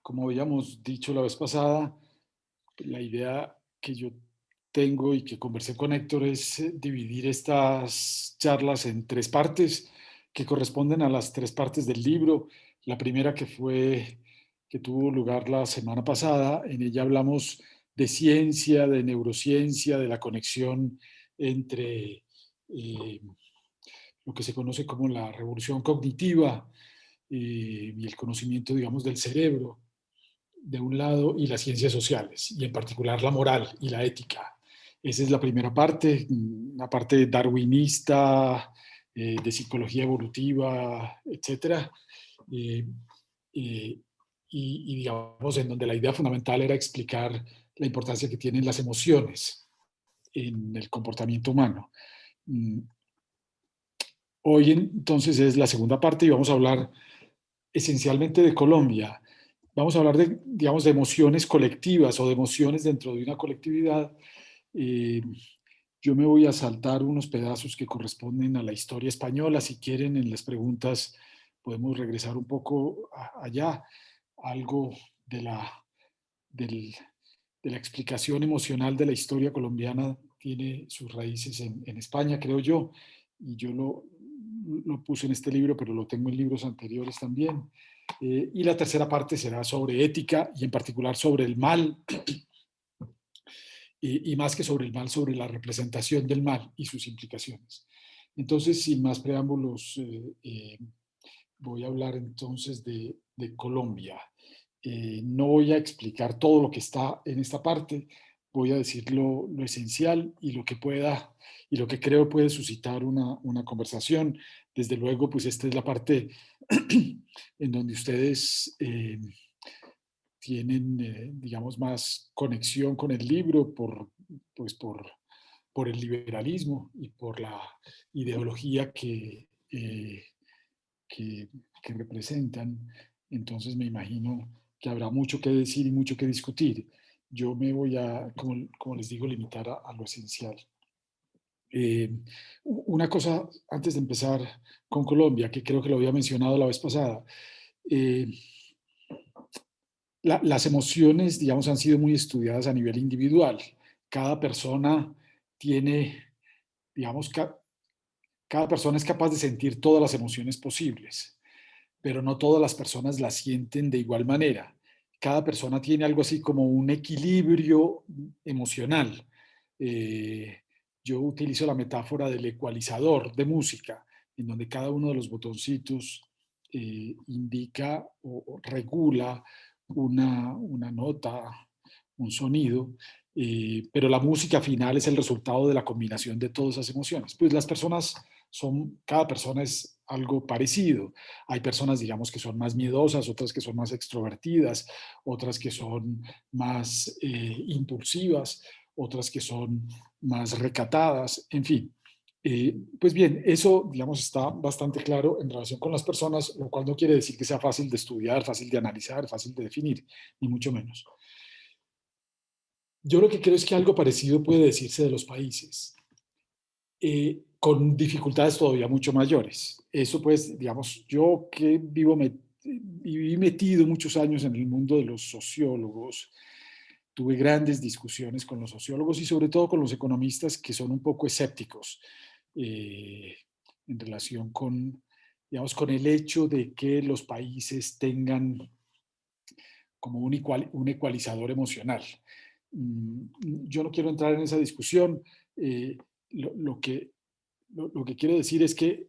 Como habíamos dicho la vez pasada, la idea que yo tengo y que conversé con Héctor es dividir estas charlas en tres partes que corresponden a las tres partes del libro. La primera que tuvo lugar la semana pasada, en ella hablamos de ciencia, de neurociencia, de la conexión entre lo que se conoce como la revolución cognitiva y el conocimiento, digamos, del cerebro de un lado y las ciencias sociales, y en particular la moral y la ética. Esa es la primera parte, una parte darwinista, de psicología evolutiva, etcétera. Eh, eh, digamos, en donde la idea fundamental era explicar la importancia que tienen las emociones en el comportamiento humano. Mm, Hoy entonces es la segunda parte y vamos a hablar esencialmente de Colombia. Vamos a hablar de, digamos, de emociones colectivas o de emociones dentro de una colectividad. Eh, yo me voy a saltar unos pedazos que corresponden a la historia española. Si quieren, en las preguntas podemos regresar un poco allá. Algo de del- de la explicación emocional de la historia colombiana tiene sus raíces en España, creo yo, y yo lo puse en este libro, pero lo tengo en libros anteriores también. Y la tercera parte será sobre ética y en particular sobre el mal, y más que sobre el mal, sobre la representación del mal y sus implicaciones. Entonces, sin más preámbulos, voy a hablar entonces de Colombia. No voy a explicar todo lo que está en esta parte, voy a decir lo esencial y lo que pueda y lo que creo puede suscitar una conversación. Desde luego, pues esta es la parte en donde ustedes tienen, digamos, más conexión con el libro pues por el liberalismo y por la ideología que, que representan. Entonces me imagino que habrá mucho que decir y mucho que discutir. Yo me voy a, como les digo, limitar a lo esencial. Eh, una cosa antes de empezar con Colombia, que creo que lo había mencionado la vez pasada. Eh, las emociones, digamos, han sido muy estudiadas a nivel individual. Cada persona tiene, digamos, cada persona es capaz de sentir todas las emociones posibles, pero no todas las personas las sienten de igual manera. Cada persona tiene algo así como un equilibrio emocional. Eh, yo utilizo la metáfora del ecualizador de música, en donde cada uno de los botoncitos indica o regula una nota, un sonido, pero la música final es el resultado de la combinación de todas esas emociones. Pues las personas cada persona es algo parecido. Hay personas, digamos, que son más miedosas, otras que son más extrovertidas, otras que son más impulsivas, otras que son más recatadas, en fin. Pues bien, eso, digamos, está bastante claro en relación con las personas, lo cual no quiere decir que sea fácil de estudiar, fácil de analizar, fácil de definir, ni mucho menos. Yo lo que creo es que algo parecido puede decirse de los países, con dificultades todavía mucho mayores. Eso pues, digamos, yo que viví metido muchos años en el mundo de los sociólogos, tuve grandes discusiones con los sociólogos y sobre todo con los economistas que son un poco escépticos eh, en relación con, digamos, con el hecho de que los países tengan como un ecualizador emocional. Yo no quiero entrar en esa discusión. Eh, lo que lo que quiero decir es que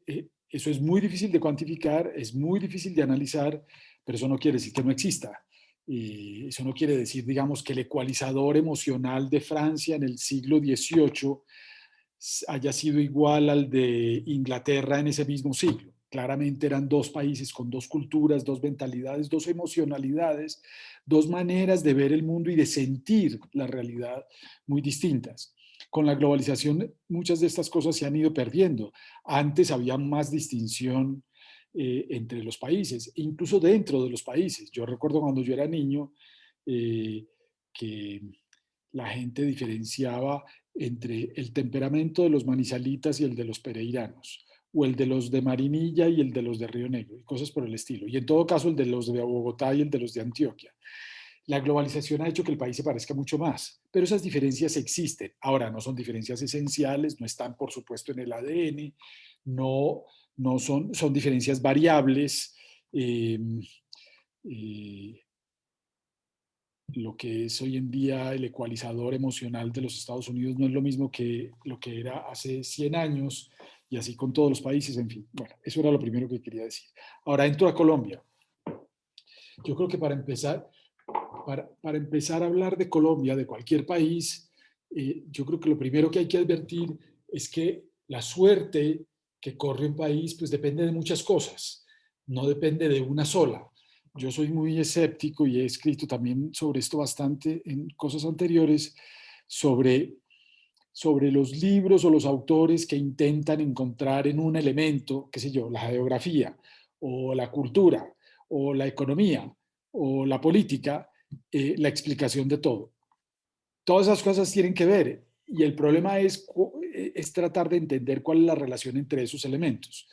eso es muy difícil de cuantificar, es muy difícil de analizar, pero eso no quiere decir que no exista. Eso no quiere decir, digamos, que el ecualizador emocional de Francia en el siglo XVIII haya sido igual al de Inglaterra en ese mismo siglo. Claramente eran dos países con dos culturas, dos mentalidades, dos emocionalidades, dos maneras de ver el mundo y de sentir la realidad muy distintas. Con la globalización muchas de estas cosas se han ido perdiendo. Antes había más distinción entre los países, incluso dentro de los países. Yo recuerdo cuando yo era niño eh, que la gente diferenciaba entre el temperamento de los manizalitas y el de los pereiranos, o el de los de Marinilla y el de los de Río Negro, y cosas por el estilo. Y en todo caso el de los de Bogotá y el de los de Antioquia. La globalización ha hecho que el país se parezca mucho más, pero esas diferencias existen. Ahora, no son diferencias esenciales, no están, por supuesto, en el ADN, no, no son diferencias variables. Eh, eh, lo que es hoy en día el ecualizador emocional de los Estados Unidos no es lo mismo que lo que era hace 100 años, y así con todos los países, en fin. Bueno, eso era lo primero que quería decir. Ahora entro a Colombia. Yo creo que para empezar a hablar de Colombia, de cualquier país, yo creo que lo primero que hay que advertir es que la suerte que corre un país pues depende de muchas cosas, no depende de una sola. Yo soy muy escéptico y he escrito también sobre esto bastante en cosas anteriores, sobre, sobre los libros o los autores que intentan encontrar en un elemento, qué sé yo, la geografía o la cultura o la economía o la política, la explicación de todo. Todas esas cosas tienen que ver y el problema es tratar de entender cuál es la relación entre esos elementos.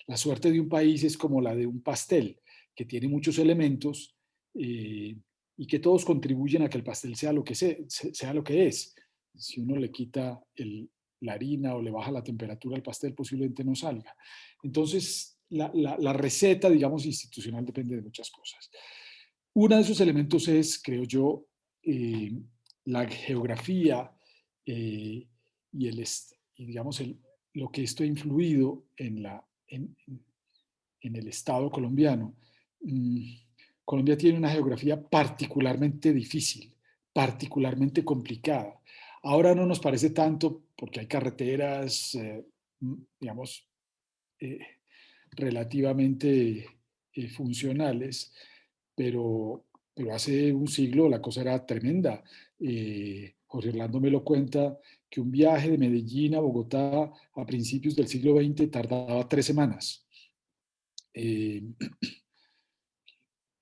La suerte de un país es como la de un pastel, que tiene muchos elementos eh, y que todos contribuyen a que el pastel sea lo que, sea lo que es. Si uno le quita la harina o le baja la temperatura al pastel, posiblemente no salga. Entonces, la receta, digamos, institucional depende de muchas cosas. Uno de esos elementos es, creo yo, eh, la geografía eh, y, y digamos lo que esto ha influido en el Estado colombiano. Mm, Colombia tiene una geografía particularmente difícil, particularmente complicada. Ahora no nos parece tanto porque hay carreteras, digamos, eh, relativamente funcionales, pero hace un siglo la cosa era tremenda. Jorge Orlando me lo cuenta que un viaje de Medellín a Bogotá a principios del siglo XX tardaba 3 semanas. Eh,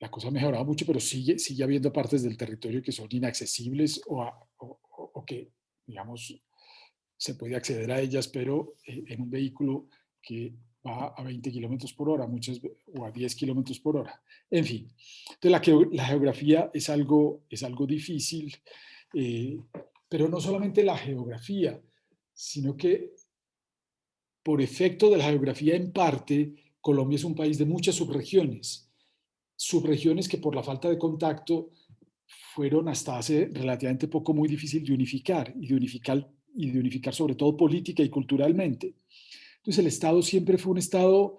la cosa ha mejorado mucho, pero sigue habiendo partes del territorio que son inaccesibles o que, digamos, se puede acceder a ellas, pero en un vehículo que va a 20 kilómetros por hora, o a 10 kilómetros por hora. En fin, entonces la geografía es algo difícil, eh, pero no solamente la geografía, sino que por efecto de la geografía en parte, Colombia es un país de muchas subregiones que por la falta de contacto fueron hasta hace relativamente poco muy difícil de unificar y de unificar sobre todo política y culturalmente. Entonces el Estado siempre fue un Estado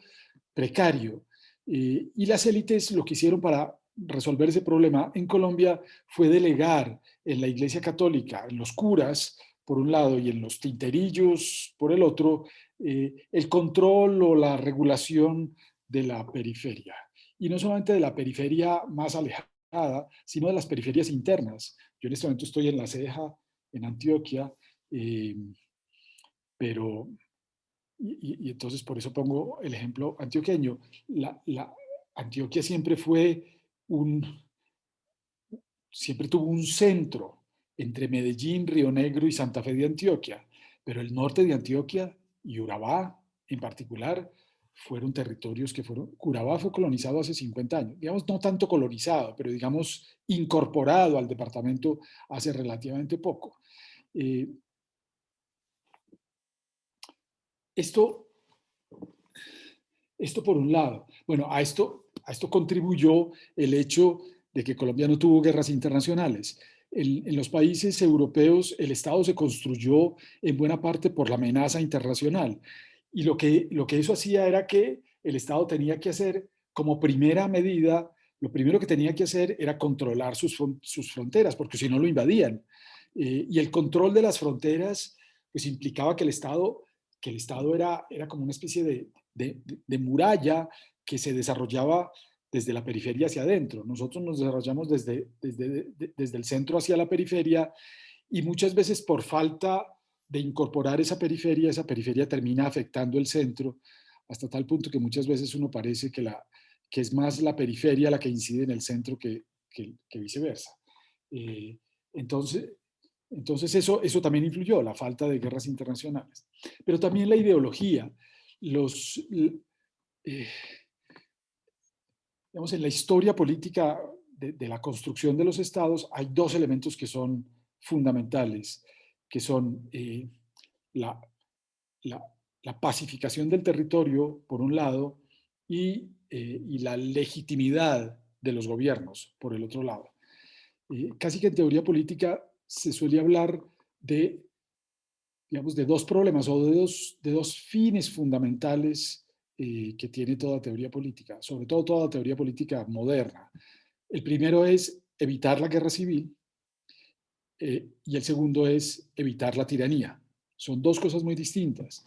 precario y las élites lo que hicieron para resolver ese problema en Colombia fue delegar en la Iglesia Católica, en los curas por un lado y en los tinterillos por el otro, el control o la regulación de la periferia. Y no solamente de la periferia más alejada, sino de las periferias internas. Yo en este momento estoy en La Ceja, en Antioquia, eh, pero, y entonces por eso pongo el ejemplo antioqueño. Antioquia siempre tuvo un centro entre Medellín, Río Negro y Santa Fe de Antioquia, pero el norte de Antioquia y Urabá en particular fueron territorios que fueron, Urabá fue colonizado hace 50 años, digamos no tanto colonizado, pero digamos incorporado al departamento hace relativamente poco. Eh, esto, esto por un lado. Bueno, a esto contribuyó el hecho de que Colombia no tuvo guerras internacionales. En los países europeos el Estado se construyó en buena parte por la amenaza internacional. Y lo que eso hacía era que el Estado tenía que hacer como primera medida, lo primero que tenía que hacer era controlar sus fronteras, porque si no lo invadían. Y el control de las fronteras pues implicaba que el Estado era como una especie de muralla que se desarrollaba desde la periferia hacia adentro. Nosotros nos desarrollamos desde el centro hacia la periferia y muchas veces por falta de incorporar esa periferia termina afectando el centro hasta tal punto que muchas veces uno parece que es más la periferia la que incide en el centro que viceversa. Eh, entonces, entonces eso también influyó, la falta de guerras internacionales. Pero también la ideología. los, eh, digamos, en la historia política de la construcción de los estados hay dos elementos que son fundamentales, que son la, la, la pacificación del territorio, por un lado, y la legitimidad de los gobiernos, por el otro lado. Casi que en teoría política se suele hablar de, digamos, de dos problemas o de dos fines fundamentales que tiene toda teoría política, sobre todo toda teoría política moderna. El primero es evitar la guerra civil y el segundo es evitar la tiranía. Son dos cosas muy distintas.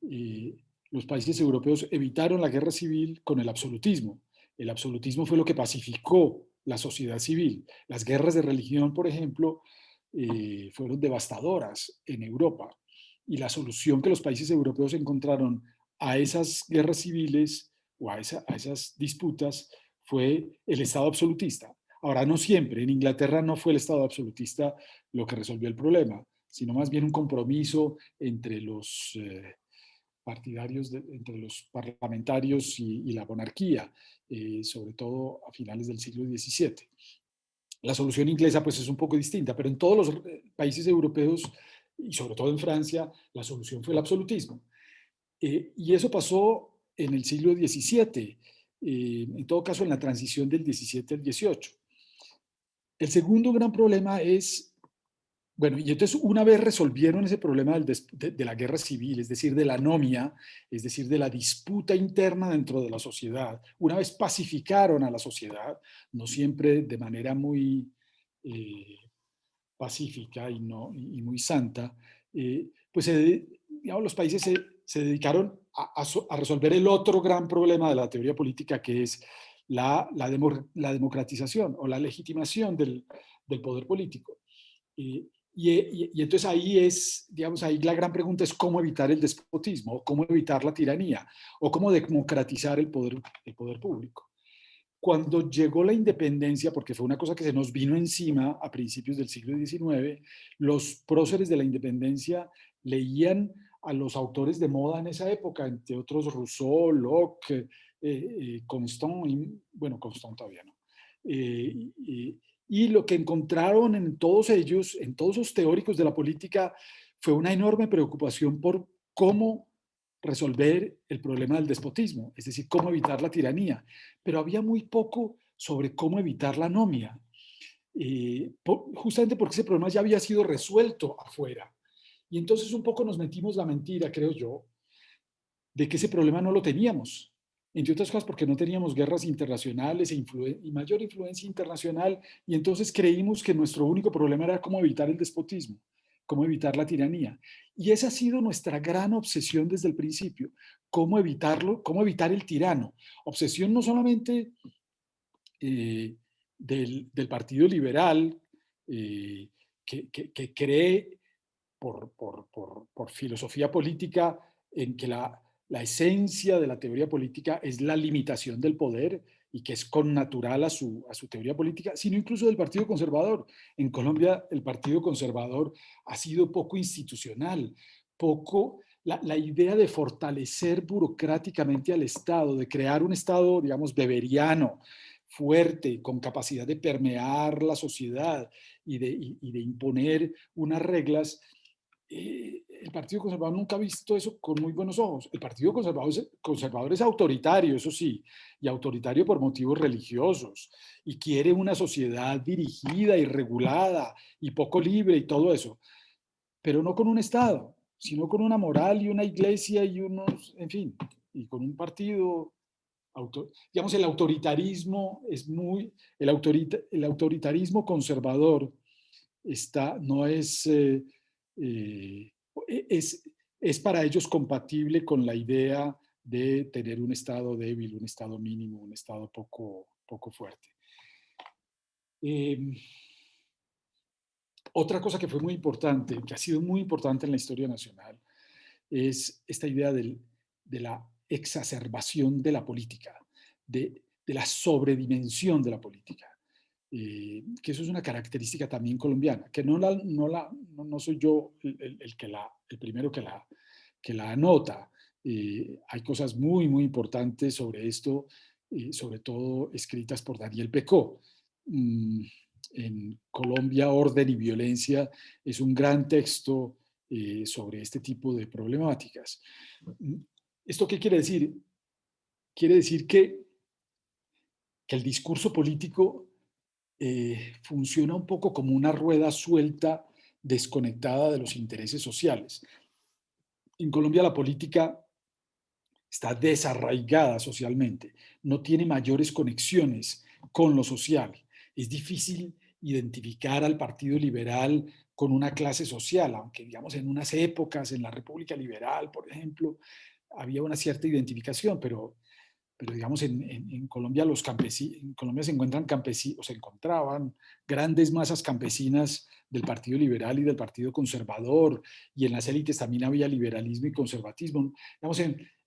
Eh, los países europeos evitaron la guerra civil con el absolutismo. El absolutismo fue lo que pacificó la sociedad civil. Las guerras de religión, por ejemplo, fueron devastadoras en Europa. Y la solución que los países europeos encontraron a esas guerras civiles o a esas disputas fue el Estado absolutista. Ahora, no siempre. En Inglaterra no fue el Estado absolutista lo que resolvió el problema, sino más bien un compromiso entre los partidarios, entre los parlamentarios y la monarquía, sobre todo a finales del siglo XVII. La solución inglesa pues es un poco distinta, pero en todos los países europeos y sobre todo en Francia, la solución fue el absolutismo. Y eso pasó en el siglo XVII, en todo caso en la transición del XVII al XVIII. El segundo gran problema es, bueno, y entonces una vez resolvieron ese problema de la guerra civil, es decir, de la anomia, es decir, de la disputa interna dentro de la sociedad, una vez pacificaron a la sociedad, no siempre de manera muy eh, pacífica y muy santa, pues digamos, los países se dedicaron a resolver el otro gran problema de la teoría política, que es la democratización o la legitimación del poder político. Y entonces ahí es, digamos, ahí la gran pregunta es cómo evitar el despotismo, o cómo evitar la tiranía, o cómo democratizar el poder público. Cuando llegó la independencia, porque fue una cosa que se nos vino encima a principios del siglo XIX, los próceres de la independencia leían a los autores de moda en esa época, entre otros Rousseau, Locke, Constant, bueno, Constant todavía no. Y lo que encontraron en todos ellos, en todos los teóricos de la política, fue una enorme preocupación por cómo resolver el problema del despotismo, es decir, cómo evitar la tiranía. Pero había muy poco sobre cómo evitar la anomia, justamente porque ese problema ya había sido resuelto afuera. Y entonces un poco nos metimos la mentira, creo yo, de que ese problema no lo teníamos. Entre otras cosas porque no teníamos guerras internacionales y mayor influencia internacional, y entonces creímos que nuestro único problema era cómo evitar el despotismo, cómo evitar la tiranía. Y esa ha sido nuestra gran obsesión desde el principio, cómo evitarlo, cómo evitar el tirano. Obsesión no solamente del Partido Liberal, que cree por filosofía política en que la esencia de la teoría política es la limitación del poder y que es connatural a su teoría política, sino incluso del Partido Conservador. En Colombia el Partido Conservador ha sido poco institucional, poco la idea de fortalecer burocráticamente al Estado, de crear un Estado, digamos, beberiano, fuerte, con capacidad de permear la sociedad y de imponer unas reglas, el Partido Conservador nunca ha visto eso con muy buenos ojos. El Partido Conservador es autoritario, eso sí, y autoritario por motivos religiosos, y quiere una sociedad dirigida y regulada y poco libre y todo eso, pero no con un Estado, sino con una moral y una iglesia y unos, en fin, y con un partido. Digamos, el autoritarismo es muy, el autoritarismo conservador no es, eh, es, es para ellos compatible con la idea de tener un Estado débil, un Estado mínimo, un Estado poco fuerte. Otra cosa que fue muy importante, que ha sido muy importante en la historia nacional, es esta idea de la exacerbación de la política, de la sobredimensión de la política. Que eso es una característica también colombiana, que no soy yo el primero que la anota, Hay cosas muy, muy importantes sobre esto, sobre todo escritas por Daniel Pecó. En Colombia, Orden y Violencia es un gran texto sobre este tipo de problemáticas. ¿Esto qué quiere decir? Quiere decir que el discurso político funciona un poco como una rueda suelta, desconectada de los intereses sociales. En Colombia la política está desarraigada socialmente, no tiene mayores conexiones con lo social. Es difícil identificar al Partido Liberal con una clase social, aunque digamos en unas épocas, en la República Liberal, por ejemplo, había una cierta identificación, pero digamos en Colombia en Colombia se encuentran campesinos, se encontraban grandes masas campesinas del Partido Liberal y del Partido Conservador, y en las élites también había liberalismo y conservatismo. Digamos,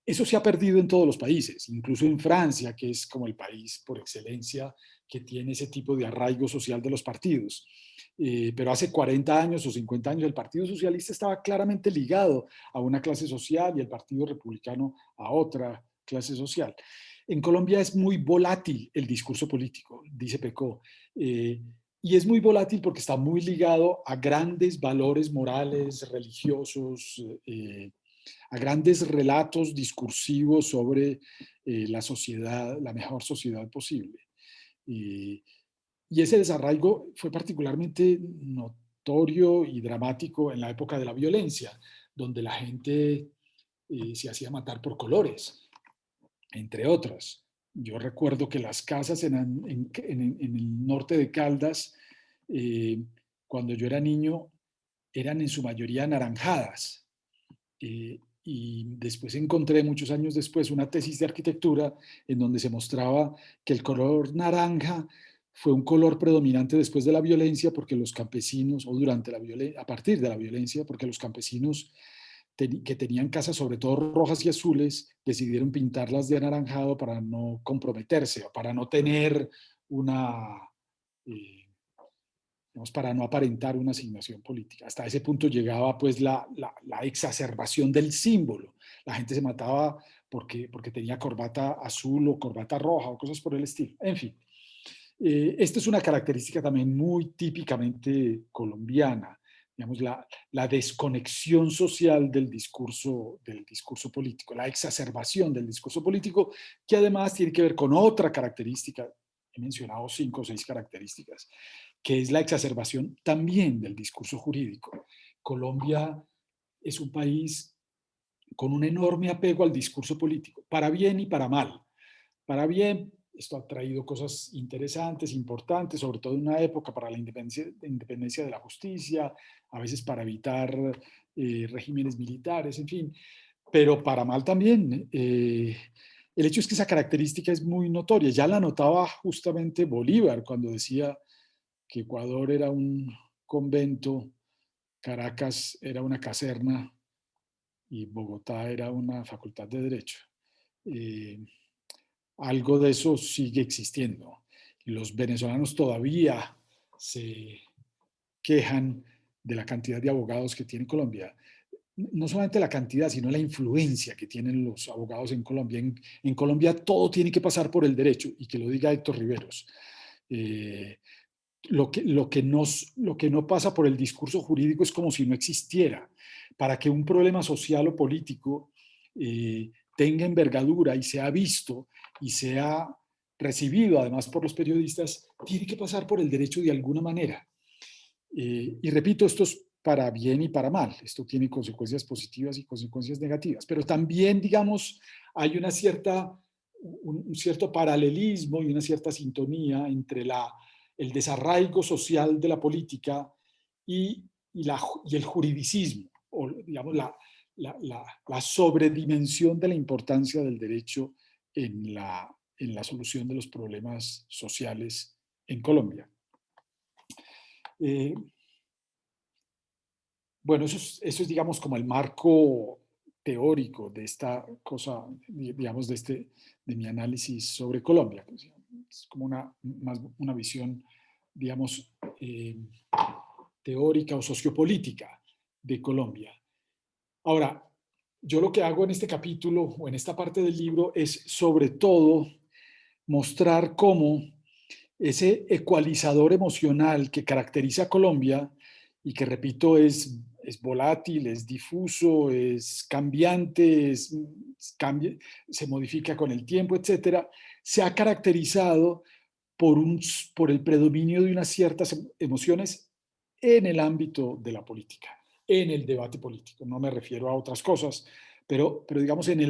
eso se ha perdido en todos los países, incluso en Francia, que es como el país por excelencia que tiene ese tipo de arraigo social de los partidos. Pero hace 40 años o 50 años el Partido Socialista estaba claramente ligado a una clase social y el Partido Republicano a otra clase social. En Colombia es muy volátil el discurso político, dice Pecó, y es muy volátil porque está muy ligado a grandes valores morales, religiosos, a grandes relatos discursivos sobre la sociedad, la mejor sociedad posible. Eh, y ese desarraigo fue particularmente notorio y dramático en la época de la violencia, donde la gente se hacía matar por colores, entre otras. Yo recuerdo que las casas en el norte de Caldas, eh, cuando yo era niño, eran en su mayoría anaranjadas. Y después encontré, muchos años después, una tesis de arquitectura en donde se mostraba que el color naranja fue un color predominante después de la violencia porque los campesinos, o durante la violencia, a partir de la violencia, porque los campesinos que tenían casas sobre todo rojas y azules, decidieron pintarlas de anaranjado para no comprometerse o para no tener una, eh, digamos, para no aparentar una asignación política. Hasta ese punto llegaba pues la exacerbación del símbolo. La gente se mataba porque tenía corbata azul o corbata roja o cosas por el estilo. En fin, esta es una característica también muy típicamente colombiana, digamos, la desconexión social del discurso político, la exacerbación del discurso político, que además tiene que ver con otra característica, he mencionado 5 o 6 características, que es la exacerbación también del discurso jurídico. Colombia es un país con un enorme apego al discurso político, para bien y para mal. Para bien, esto ha traído cosas interesantes, importantes, sobre todo en una época para la independencia de la justicia, a veces para evitar regímenes militares, en fin, pero para mal también. El hecho es que esa característica es muy notoria. Ya la notaba justamente Bolívar cuando decía que Ecuador era un convento, Caracas era una caserna y Bogotá era una facultad de derecho. Eh, Algo de eso sigue existiendo. Los venezolanos todavía se quejan de la cantidad de abogados que tiene Colombia. No solamente la cantidad, sino la influencia que tienen los abogados en Colombia. En Colombia todo tiene que pasar por el derecho, y que lo diga Héctor Riveros. Eh, lo que no pasa por el discurso jurídico es como si no existiera. Para que un problema social o político tenga envergadura y sea visto y sea recibido además por los periodistas, tiene que pasar por el derecho de alguna manera. Y repito, esto es para bien y para mal. Esto tiene consecuencias positivas y consecuencias negativas, pero también, digamos, hay un cierto paralelismo y una cierta sintonía entre el desarraigo social de la política y el juridicismo, o digamos la sobredimensión de la importancia del derecho en la solución de los problemas sociales en Colombia. Eh, bueno, eso es, digamos, como el marco teórico de esta cosa, digamos, de mi análisis sobre Colombia. Es como más una visión, digamos, teórica o sociopolítica de Colombia. Ahora, yo lo que hago en este capítulo o en esta parte del libro es sobre todo mostrar cómo ese ecualizador emocional que caracteriza a Colombia y que, repito, es volátil, es difuso, es cambiante, cambia, se modifica con el tiempo, etcétera, se ha caracterizado por, por el predominio de unas ciertas emociones en el ámbito de la política, en el debate político. No me refiero a otras cosas, pero digamos en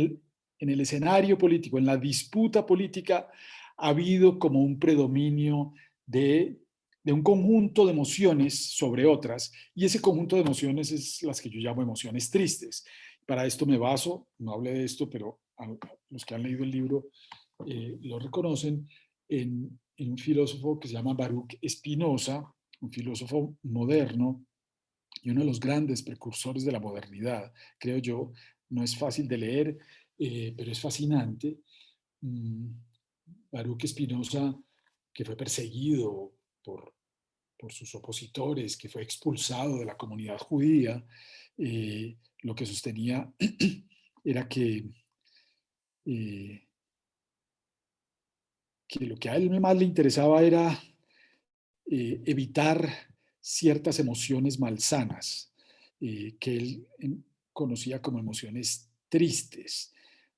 el escenario político, en la disputa política, ha habido como un predominio de un conjunto de emociones sobre otras, y ese conjunto de emociones es las que yo llamo emociones tristes. Para esto me baso, no hablé de esto, pero a los que han leído el libro lo reconocen, en un filósofo que se llama Baruch Spinoza, un filósofo moderno y uno de los grandes precursores de la modernidad, creo yo. No es fácil de leer, pero es fascinante. Mm, Baruch Spinoza, que fue perseguido por, por sus opositores, que fue expulsado de la comunidad judía, lo que sostenía era eh, que lo que a él más le interesaba era evitar ciertas emociones malsanas, que él conocía como emociones tristes,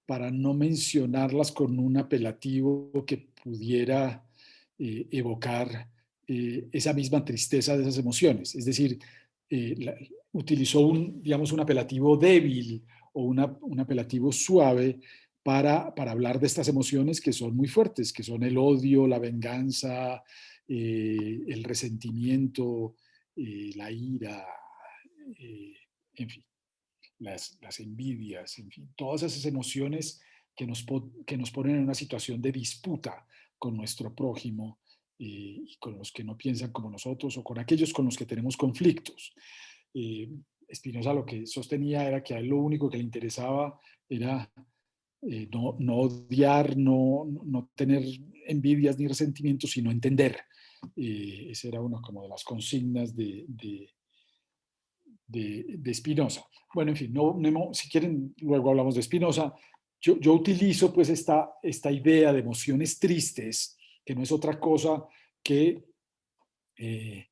para no mencionarlas con un apelativo que pudiera evocar esa misma tristeza de esas emociones. Es decir, utilizó digamos, un apelativo débil o un apelativo suave para hablar de estas emociones que son muy fuertes, que son el odio, la venganza, el resentimiento, la ira, eh, en fin, las envidias, en fin, todas esas emociones que nos ponen en una situación de disputa con nuestro prójimo y con los que no piensan como nosotros o con aquellos con los que tenemos conflictos. Eh, Spinoza lo que sostenía era que a él lo único que le interesaba era no odiar, no tener envidias ni resentimientos, sino entender. Esa era una como de las consignas de Spinoza. Bueno, en fin, si quieren, luego hablamos de Spinoza. Yo utilizo pues esta idea de emociones tristes, que no es otra cosa que, eh,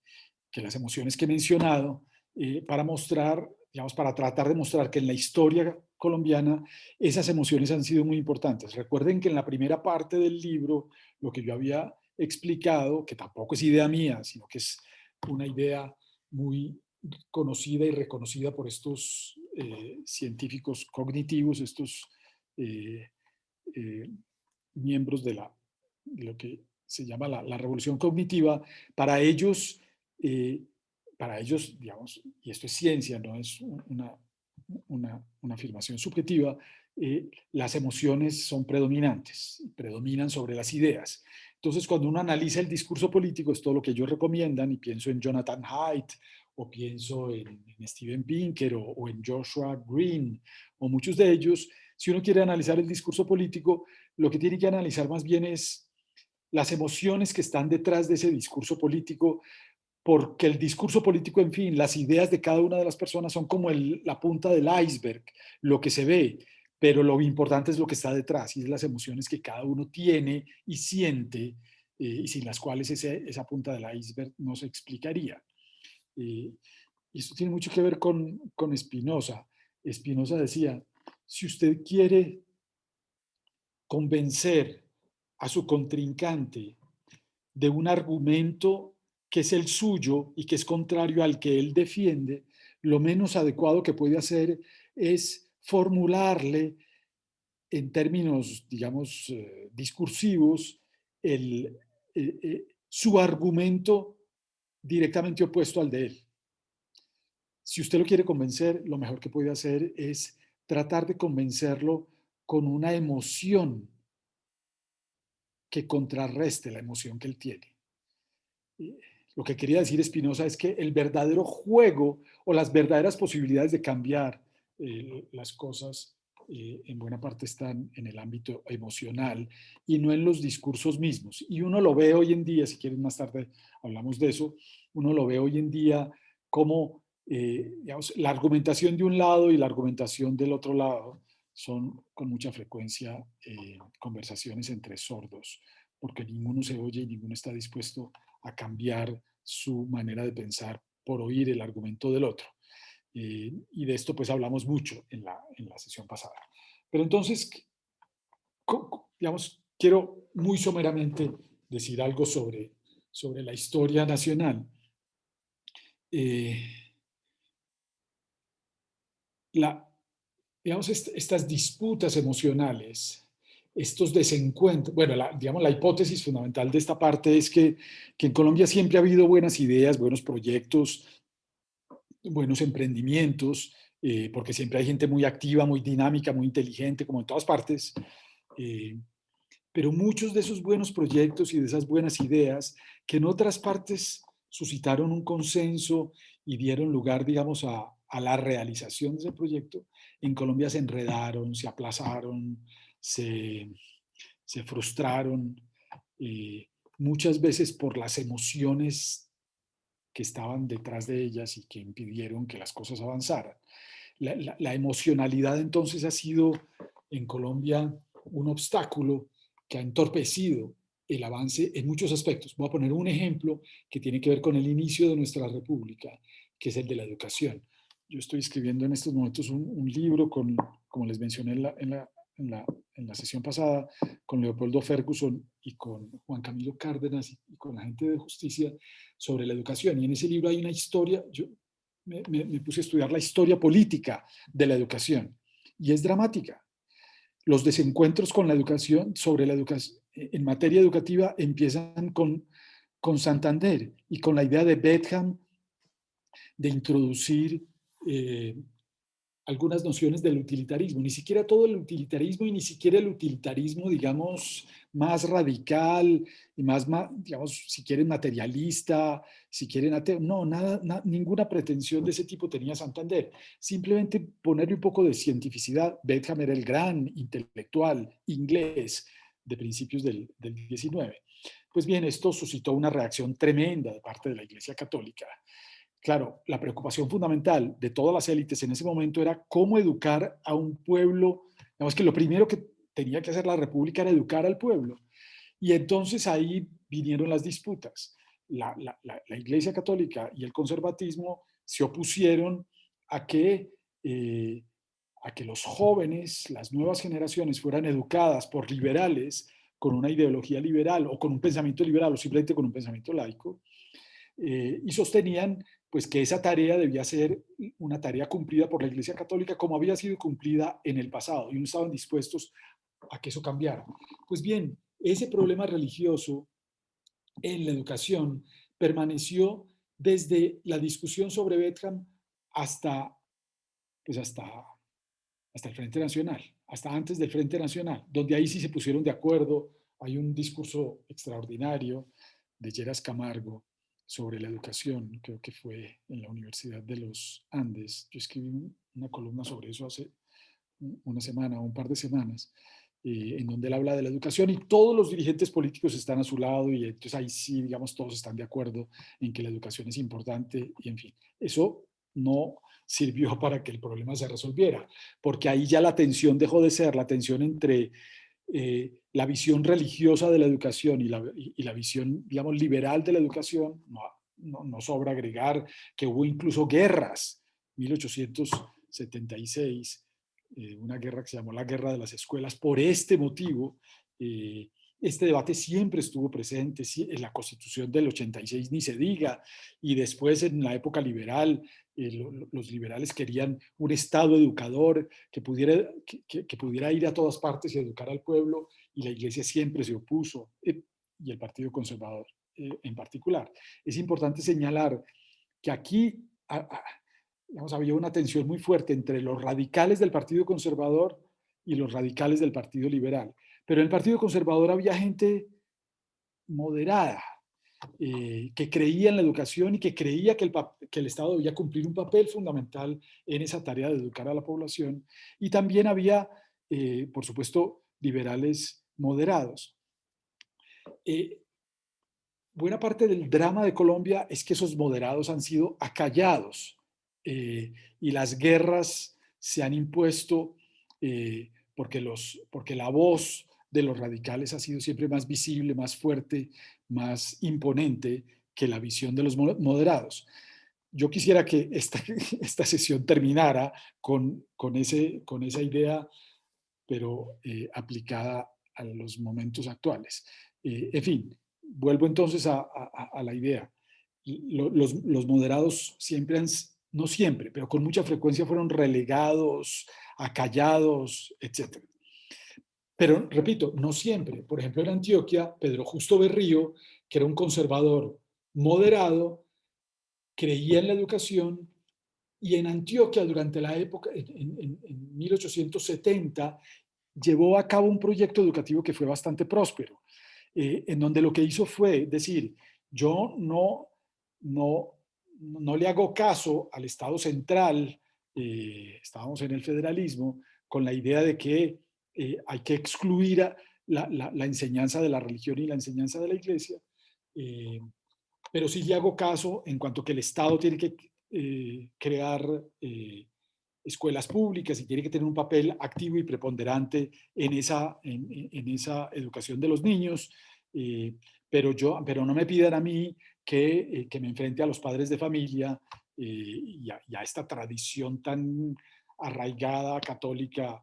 que las emociones que he mencionado, para mostrar, digamos, para tratar de mostrar que en la historia colombiana esas emociones han sido muy importantes. Recuerden que en la primera parte del libro, lo que yo había explicado, que tampoco es idea mía, sino que es una idea muy conocida y reconocida por estos científicos cognitivos, estos eh, eh, miembros de lo que se llama la revolución cognitiva. Para ellos, eh, para ellos, digamos, y esto es ciencia, no es una afirmación subjetiva, las emociones son predominantes, predominan sobre las ideas. Entonces, cuando uno analiza el discurso político, es todo lo que ellos recomiendan, y pienso en Jonathan Haidt, o pienso en Steven Pinker, o en Joshua Green, o muchos de ellos. Si uno quiere analizar el discurso político, lo que tiene que analizar más bien es las emociones que están detrás de ese discurso político, porque el discurso político, en fin, las ideas de cada una de las personas son como la punta del iceberg, lo que se ve, pero lo importante es lo que está detrás, y es las emociones que cada uno tiene y siente, y sin las cuales esa punta del iceberg no se explicaría. Y esto tiene mucho que ver con Spinoza. Spinoza decía, si usted quiere convencer a su contrincante de un argumento que es el suyo y que es contrario al que él defiende, lo menos adecuado que puede hacer es formularle en términos, digamos, discursivos, su argumento directamente opuesto al de él. Si usted lo quiere convencer, lo mejor que puede hacer es tratar de convencerlo con una emoción que contrarreste la emoción que él tiene. Lo que quería decir Spinoza es que el verdadero juego o las verdaderas posibilidades de cambiar las cosas en buena parte están en el ámbito emocional y no en los discursos mismos. Y uno lo ve hoy en día, si quieren más tarde hablamos de eso, uno lo ve hoy en día como digamos, la argumentación de un lado y la argumentación del otro lado son con mucha frecuencia conversaciones entre sordos, porque ninguno se oye y ninguno está dispuesto a cambiar su manera de pensar por oír el argumento del otro. Y de esto pues hablamos mucho en la sesión pasada. Pero entonces, digamos, quiero muy someramente decir algo sobre la historia nacional. Eh, digamos, estas disputas emocionales, estos desencuentros, bueno, digamos, la hipótesis fundamental de esta parte es que en Colombia siempre ha habido buenas ideas, buenos proyectos, buenos emprendimientos, porque siempre hay gente muy activa, muy dinámica, muy inteligente, como en todas partes. Eh, pero muchos de esos buenos proyectos y de esas buenas ideas que en otras partes suscitaron un consenso y dieron lugar, digamos, a la realización de ese proyecto, en Colombia se enredaron, se aplazaron, se, se frustraron, muchas veces por las emociones que estaban detrás de ellas y que impidieron que las cosas avanzaran. La emocionalidad entonces ha sido en Colombia un obstáculo que ha entorpecido el avance en muchos aspectos. Voy a poner un ejemplo que tiene que ver con el inicio de nuestra república, que es el de la educación. Yo estoy escribiendo en estos momentos un libro con, como les mencioné en la sesión pasada, con Leopoldo Ferguson y con Juan Camilo Cárdenas y con la gente de justicia sobre la educación. Y en ese libro hay una historia, yo me puse a estudiar la historia política de la educación y es dramática. Los desencuentros con la educación, sobre la educación, en materia educativa, empiezan con Santander y con la idea de Betham de introducir algunas nociones del utilitarismo, ni siquiera todo el utilitarismo y ni siquiera el utilitarismo, digamos, más radical y más, digamos, si quieren materialista, si quieren ateo, no, ninguna pretensión de ese tipo tenía Santander, simplemente ponerle un poco de cientificidad. Bentham era el gran intelectual inglés de principios del 19. Pues bien, esto suscitó una reacción tremenda de parte de la Iglesia Católica. Claro, la preocupación fundamental de todas las élites en ese momento era cómo educar a un pueblo. Digamos que lo primero que tenía que hacer la República era educar al pueblo. Y entonces ahí vinieron las disputas. La Iglesia Católica y el conservatismo se opusieron a que, eh, a que los jóvenes, las nuevas generaciones, fueran educadas por liberales con una ideología liberal o con un pensamiento liberal o simplemente con un pensamiento laico, y sostenían pues que esa tarea debía ser una tarea cumplida por la Iglesia Católica como había sido cumplida en el pasado y no estaban dispuestos a que eso cambiara. Pues bien, ese problema religioso en la educación permaneció desde la discusión sobre Betham hasta, pues hasta el Frente Nacional, hasta antes del Frente Nacional, donde ahí sí se pusieron de acuerdo. Hay un discurso extraordinario de Lleras Camargo sobre la educación, creo que fue en la Universidad de los Andes. Yo escribí una columna sobre eso hace una semana o un par de semanas, en donde él habla de la educación y todos los dirigentes políticos están a su lado y entonces ahí sí, digamos, todos están de acuerdo en que la educación es importante y en fin, eso no sirvió para que el problema se resolviera, porque ahí ya la tensión dejó de ser la tensión entre la visión religiosa de la educación y la visión, digamos, liberal de la educación. No sobra agregar que hubo incluso guerras, 1876, una guerra que se llamó la Guerra de las Escuelas. Por este motivo, este debate siempre estuvo presente en la Constitución del 86, ni se diga, y después en la época liberal, los liberales querían un Estado educador que pudiera ir a todas partes y educar al pueblo, y la Iglesia siempre se opuso, y el Partido Conservador en particular. Es importante señalar que aquí digamos, había una tensión muy fuerte entre los radicales del Partido Conservador y los radicales del Partido Liberal. Pero en el Partido Conservador había gente moderada, que creía en la educación y que creía que el Estado debía cumplir un papel fundamental en esa tarea de educar a la población. Y también había, por supuesto, liberales moderados. Buena parte del drama de Colombia es que esos moderados han sido acallados y las guerras se han impuesto porque la voz de los radicales ha sido siempre más visible, más fuerte, más imponente que la visión de los moderados. Yo quisiera que esta sesión terminara con esa idea, pero aplicada a los momentos actuales. En fin, vuelvo entonces a la idea. Los moderados siempre han, no siempre, pero con mucha frecuencia fueron relegados, acallados, etc. Pero, repito, no siempre. Por ejemplo, en Antioquia, Pedro Justo Berrío, que era un conservador moderado, creía en la educación y en Antioquia, durante la época, en 1870, llevó a cabo un proyecto educativo que fue bastante próspero, en donde lo que hizo fue decir, yo no le hago caso al Estado central, estábamos en el federalismo, con la idea de que hay que excluir la enseñanza de la religión y la enseñanza de la iglesia, eh, pero sí le hago caso en cuanto que el Estado tiene que crear escuelas públicas y tiene que tener un papel activo y preponderante en esa educación de los niños, pero no me pidan a mí que me enfrente a los padres de familia y a esta tradición tan arraigada católica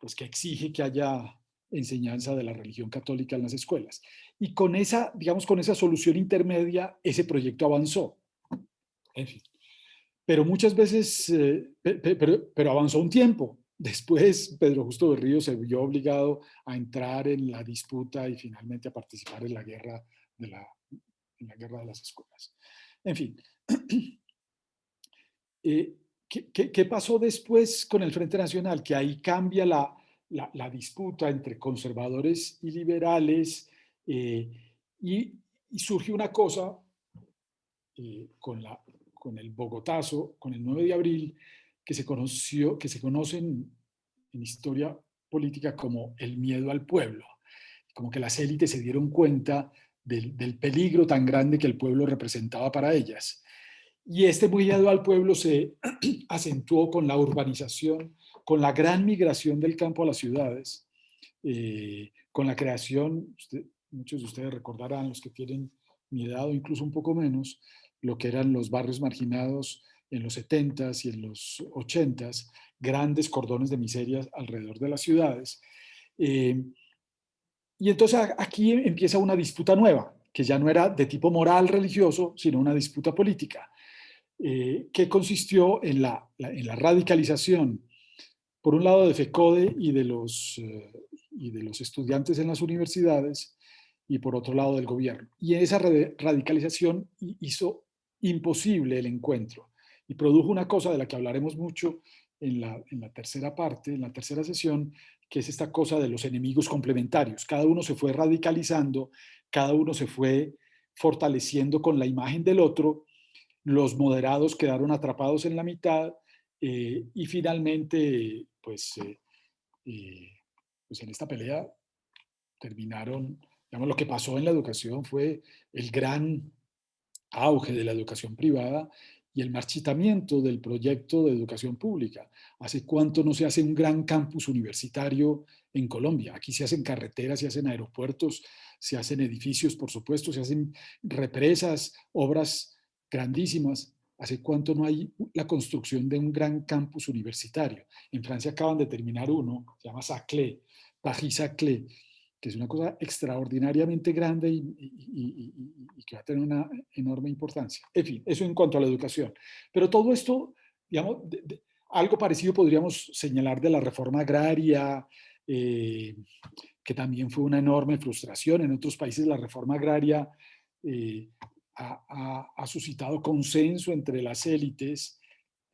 pues que exige que haya enseñanza de la religión católica en las escuelas. Y con esa, digamos, con esa solución intermedia, ese proyecto avanzó. En fin. Pero muchas veces, pero avanzó un tiempo. Después, Pedro Justo Berrío se vio obligado a entrar en la disputa y finalmente a participar en la guerra en la guerra de las escuelas. En fin, ¿qué pasó después con el Frente Nacional? Que ahí cambia la disputa entre conservadores y liberales y, y surge una cosa con el Bogotazo, con el 9 de abril, que se conoce en historia política como el miedo al pueblo, como que las élites se dieron cuenta del peligro tan grande que el pueblo representaba para ellas. Y este miedo al pueblo se acentuó con la urbanización, con la gran migración del campo a las ciudades, con la creación, muchos de ustedes recordarán, los que tienen mi edad o incluso un poco menos, lo que eran los barrios marginados en los 70s y en los 80s, grandes cordones de miseria alrededor de las ciudades. Y entonces aquí empieza una disputa nueva, que ya no era de tipo moral religioso, sino una disputa política, que consistió en la radicalización, por un lado de FECODE y de los estudiantes en las universidades, y por otro lado del gobierno. Y esa radicalización hizo imposible el encuentro y produjo una cosa de la que hablaremos mucho en la tercera parte, en la tercera sesión, que es esta cosa de los enemigos complementarios. Cada uno se fue radicalizando, cada uno se fue fortaleciendo con la imagen del otro, los moderados quedaron atrapados en la mitad y finalmente, pues en esta pelea terminaron, digamos, lo que pasó en la educación fue el gran auge de la educación privada y el marchitamiento del proyecto de educación pública. ¿Hace cuánto no se hace un gran campus universitario en Colombia? Aquí se hacen carreteras, se hacen aeropuertos, se hacen edificios, por supuesto, se hacen represas, obras grandísimas. ¿Hace cuánto no hay la construcción de un gran campus universitario? En Francia acaban de terminar uno, se llama Saclay, Paris-Saclay, que es una cosa extraordinariamente grande y que va a tener una enorme importancia. En fin, eso en cuanto a la educación. Pero todo esto, digamos, algo parecido podríamos señalar de la reforma agraria, que también fue una enorme frustración. En otros países la reforma agraria ha suscitado consenso entre las élites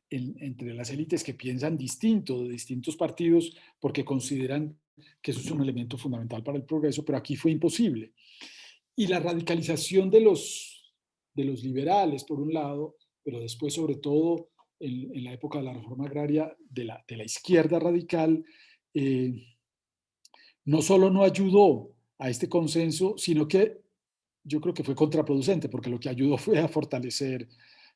que piensan distinto, de distintos partidos, porque consideran que eso es un elemento fundamental para el progreso, pero aquí fue imposible. Y la radicalización de los liberales, por un lado, pero después, sobre todo, en la época de la reforma agraria, de la izquierda radical, no solo no ayudó a este consenso, sino que yo creo que fue contraproducente, porque lo que ayudó fue a fortalecer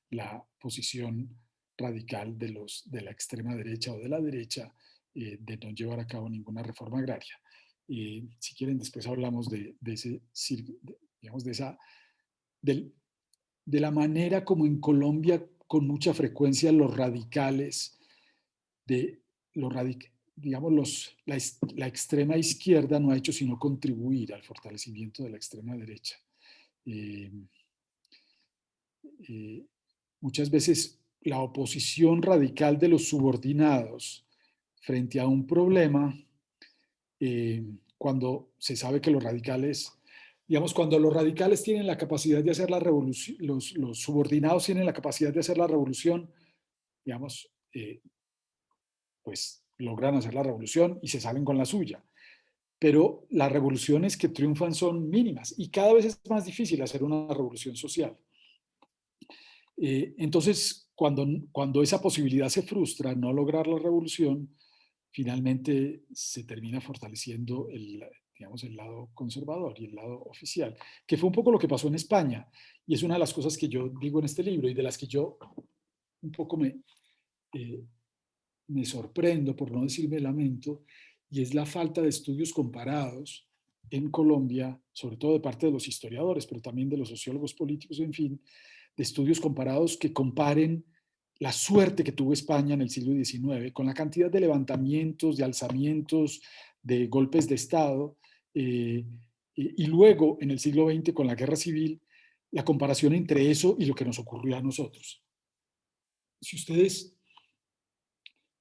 la posición radical de la extrema derecha o de la derecha de no llevar a cabo ninguna reforma agraria. Si quieren, después hablamos de ese, digamos, del, de la manera como en Colombia con mucha frecuencia los radicales, de los digamos, la extrema izquierda no ha hecho sino contribuir al fortalecimiento de la extrema derecha. Eh, eh, Muchas veces la oposición radical de los subordinados frente a un problema, cuando se sabe que los radicales, digamos, cuando los radicales tienen la capacidad de hacer la revolución, los subordinados tienen la capacidad de hacer la revolución, digamos, pues logran hacer la revolución y se salen con la suya. Pero las revoluciones que triunfan son mínimas y cada vez es más difícil hacer una revolución social. Entonces, cuando esa posibilidad se frustra, no lograr la revolución, finalmente se termina fortaleciendo digamos, el lado conservador y el lado oficial, que fue un poco lo que pasó en España. Y es una de las cosas que yo digo en este libro y de las que yo un poco me sorprendo, por no decirme lamento, y es la falta de estudios comparados en Colombia, sobre todo de parte de los historiadores, pero también de los sociólogos políticos, en fin, de estudios comparados que comparen la suerte que tuvo España en el siglo XIX con la cantidad de levantamientos, de alzamientos, de golpes de Estado, y luego en el siglo XX con la guerra civil, la comparación entre eso y lo que nos ocurrió a nosotros. Si ustedes,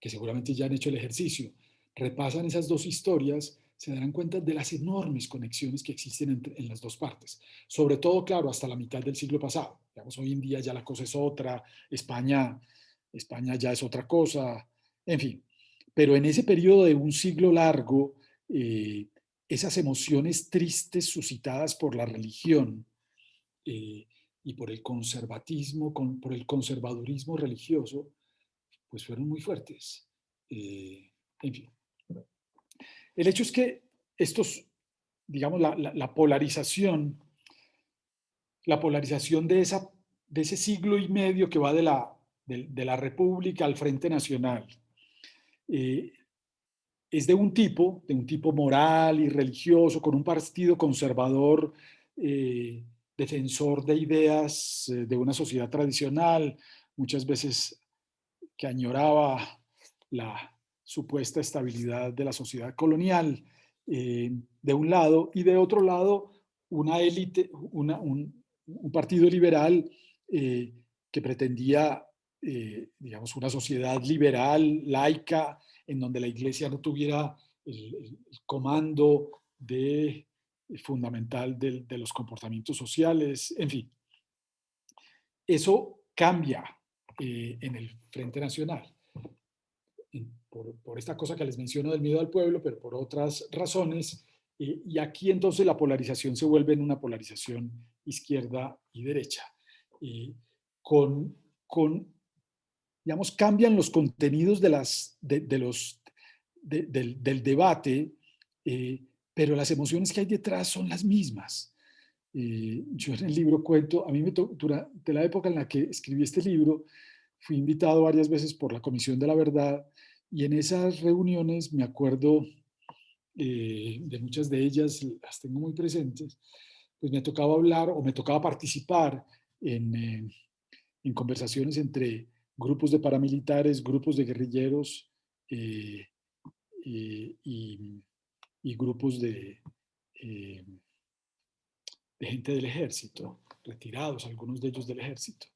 que seguramente ya han hecho el ejercicio, repasan esas dos historias, se darán cuenta de las enormes conexiones que existen en las dos partes. Sobre todo, claro, hasta la mitad del siglo pasado. Digamos, hoy en día ya la cosa es otra, España ya es otra cosa, en fin. Pero en ese periodo de un siglo largo, esas emociones tristes suscitadas por la religión y por el conservatismo, por el conservadurismo religioso, pues fueron muy fuertes. En fin. El hecho es que estos, digamos, la polarización de ese siglo y medio que va de la República al Frente Nacional, es de un tipo moral y religioso, con un partido conservador, defensor de ideas de una sociedad tradicional, muchas veces que añoraba la supuesta estabilidad de la sociedad colonial, de un lado, y de otro lado, una élite, un partido liberal que pretendía, digamos, una sociedad liberal, laica, en donde la iglesia no tuviera el comando fundamental de los comportamientos sociales, en fin. Eso cambia en el Frente Nacional. Por esta cosa que les menciono del miedo al pueblo, pero por otras razones. Y aquí entonces la polarización se vuelve en una polarización izquierda y derecha. Con, digamos, cambian los contenidos del debate, pero las emociones que hay detrás son las mismas. Yo en el libro cuento, a mí durante la época en la que escribí este libro, fui invitado varias veces por la Comisión de la Verdad y en esas reuniones me acuerdo de muchas de ellas, las tengo muy presentes, pues me tocaba hablar o me tocaba participar en conversaciones entre grupos de paramilitares, grupos de guerrilleros eh, y grupos eh, de gente del ejército, retirados, algunos de ellos del ejército.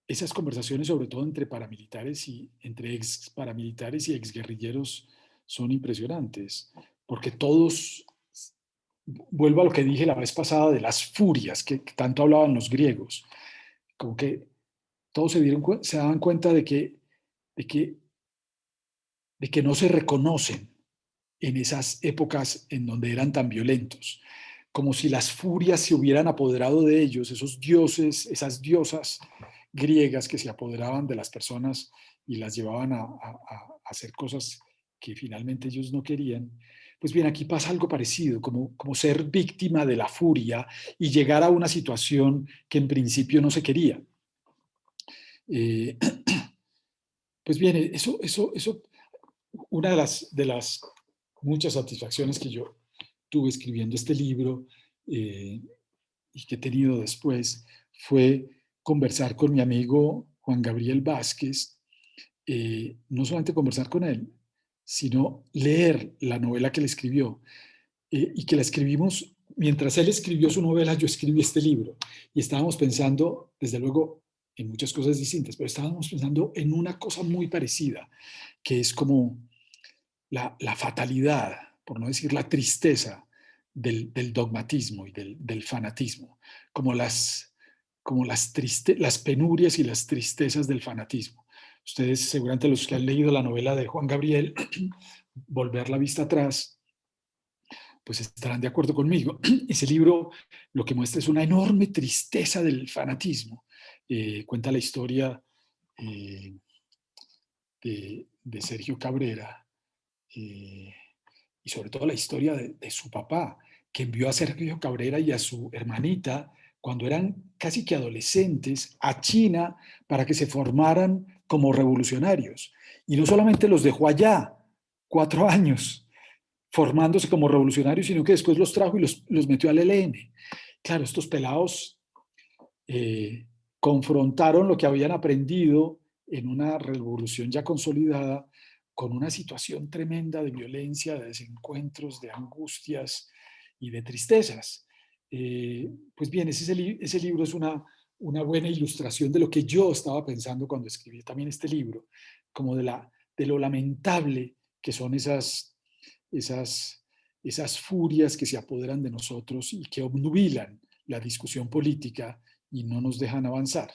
Esas conversaciones, sobre todo entre paramilitares y entre ex paramilitares y exguerrilleros, son impresionantes, porque todos, vuelvo a lo que dije la vez pasada de las furias que tanto hablaban los griegos, como que todos se daban cuenta de que, de que no se reconocen en esas épocas en donde eran tan violentos, como si las furias se hubieran apoderado de ellos, esos dioses, esas diosas griegas que se apoderaban de las personas y las llevaban a hacer cosas que finalmente ellos no querían, Pues bien, aquí pasa algo parecido, como ser víctima de la furia y llegar a una situación que en principio no se quería. Eh, pues bien, una de las muchas satisfacciones que yo tuve escribiendo este libro y que he tenido después fue conversar con mi amigo Juan Gabriel Vázquez, no solamente conversar con él, sino leer la novela que él escribió y que la escribimos, mientras él escribió su novela, yo escribí este libro y estábamos pensando, desde luego, en muchas cosas distintas, pero estábamos pensando en una cosa muy parecida, que es como la fatalidad, por no decir la tristeza del dogmatismo y del fanatismo, como las penurias y las tristezas del fanatismo. Ustedes, seguramente los que han leído la novela de Juan Gabriel, Volver la vista atrás, pues estarán de acuerdo conmigo. Ese libro lo que muestra es una enorme tristeza del fanatismo. Cuenta la historia eh, de Sergio Cabrera, eh, y sobre todo la historia de su papá, que envió a Sergio Cabrera y a su hermanita, cuando eran casi que adolescentes, a China para que se formaran como revolucionarios. Y no solamente los dejó allá 4 años formándose como revolucionarios, sino que después los trajo y los metió al ELN. Claro, estos pelados eh, confrontaron lo que habían aprendido en una revolución ya consolidada con una situación tremenda de violencia, de desencuentros, de angustias y de tristezas. Pues bien, ese libro es una buena ilustración de lo que yo estaba pensando cuando escribí también este libro, como de lo lamentable que son esas, esas furias que se apoderan de nosotros y que obnubilan la discusión política y no nos dejan avanzar.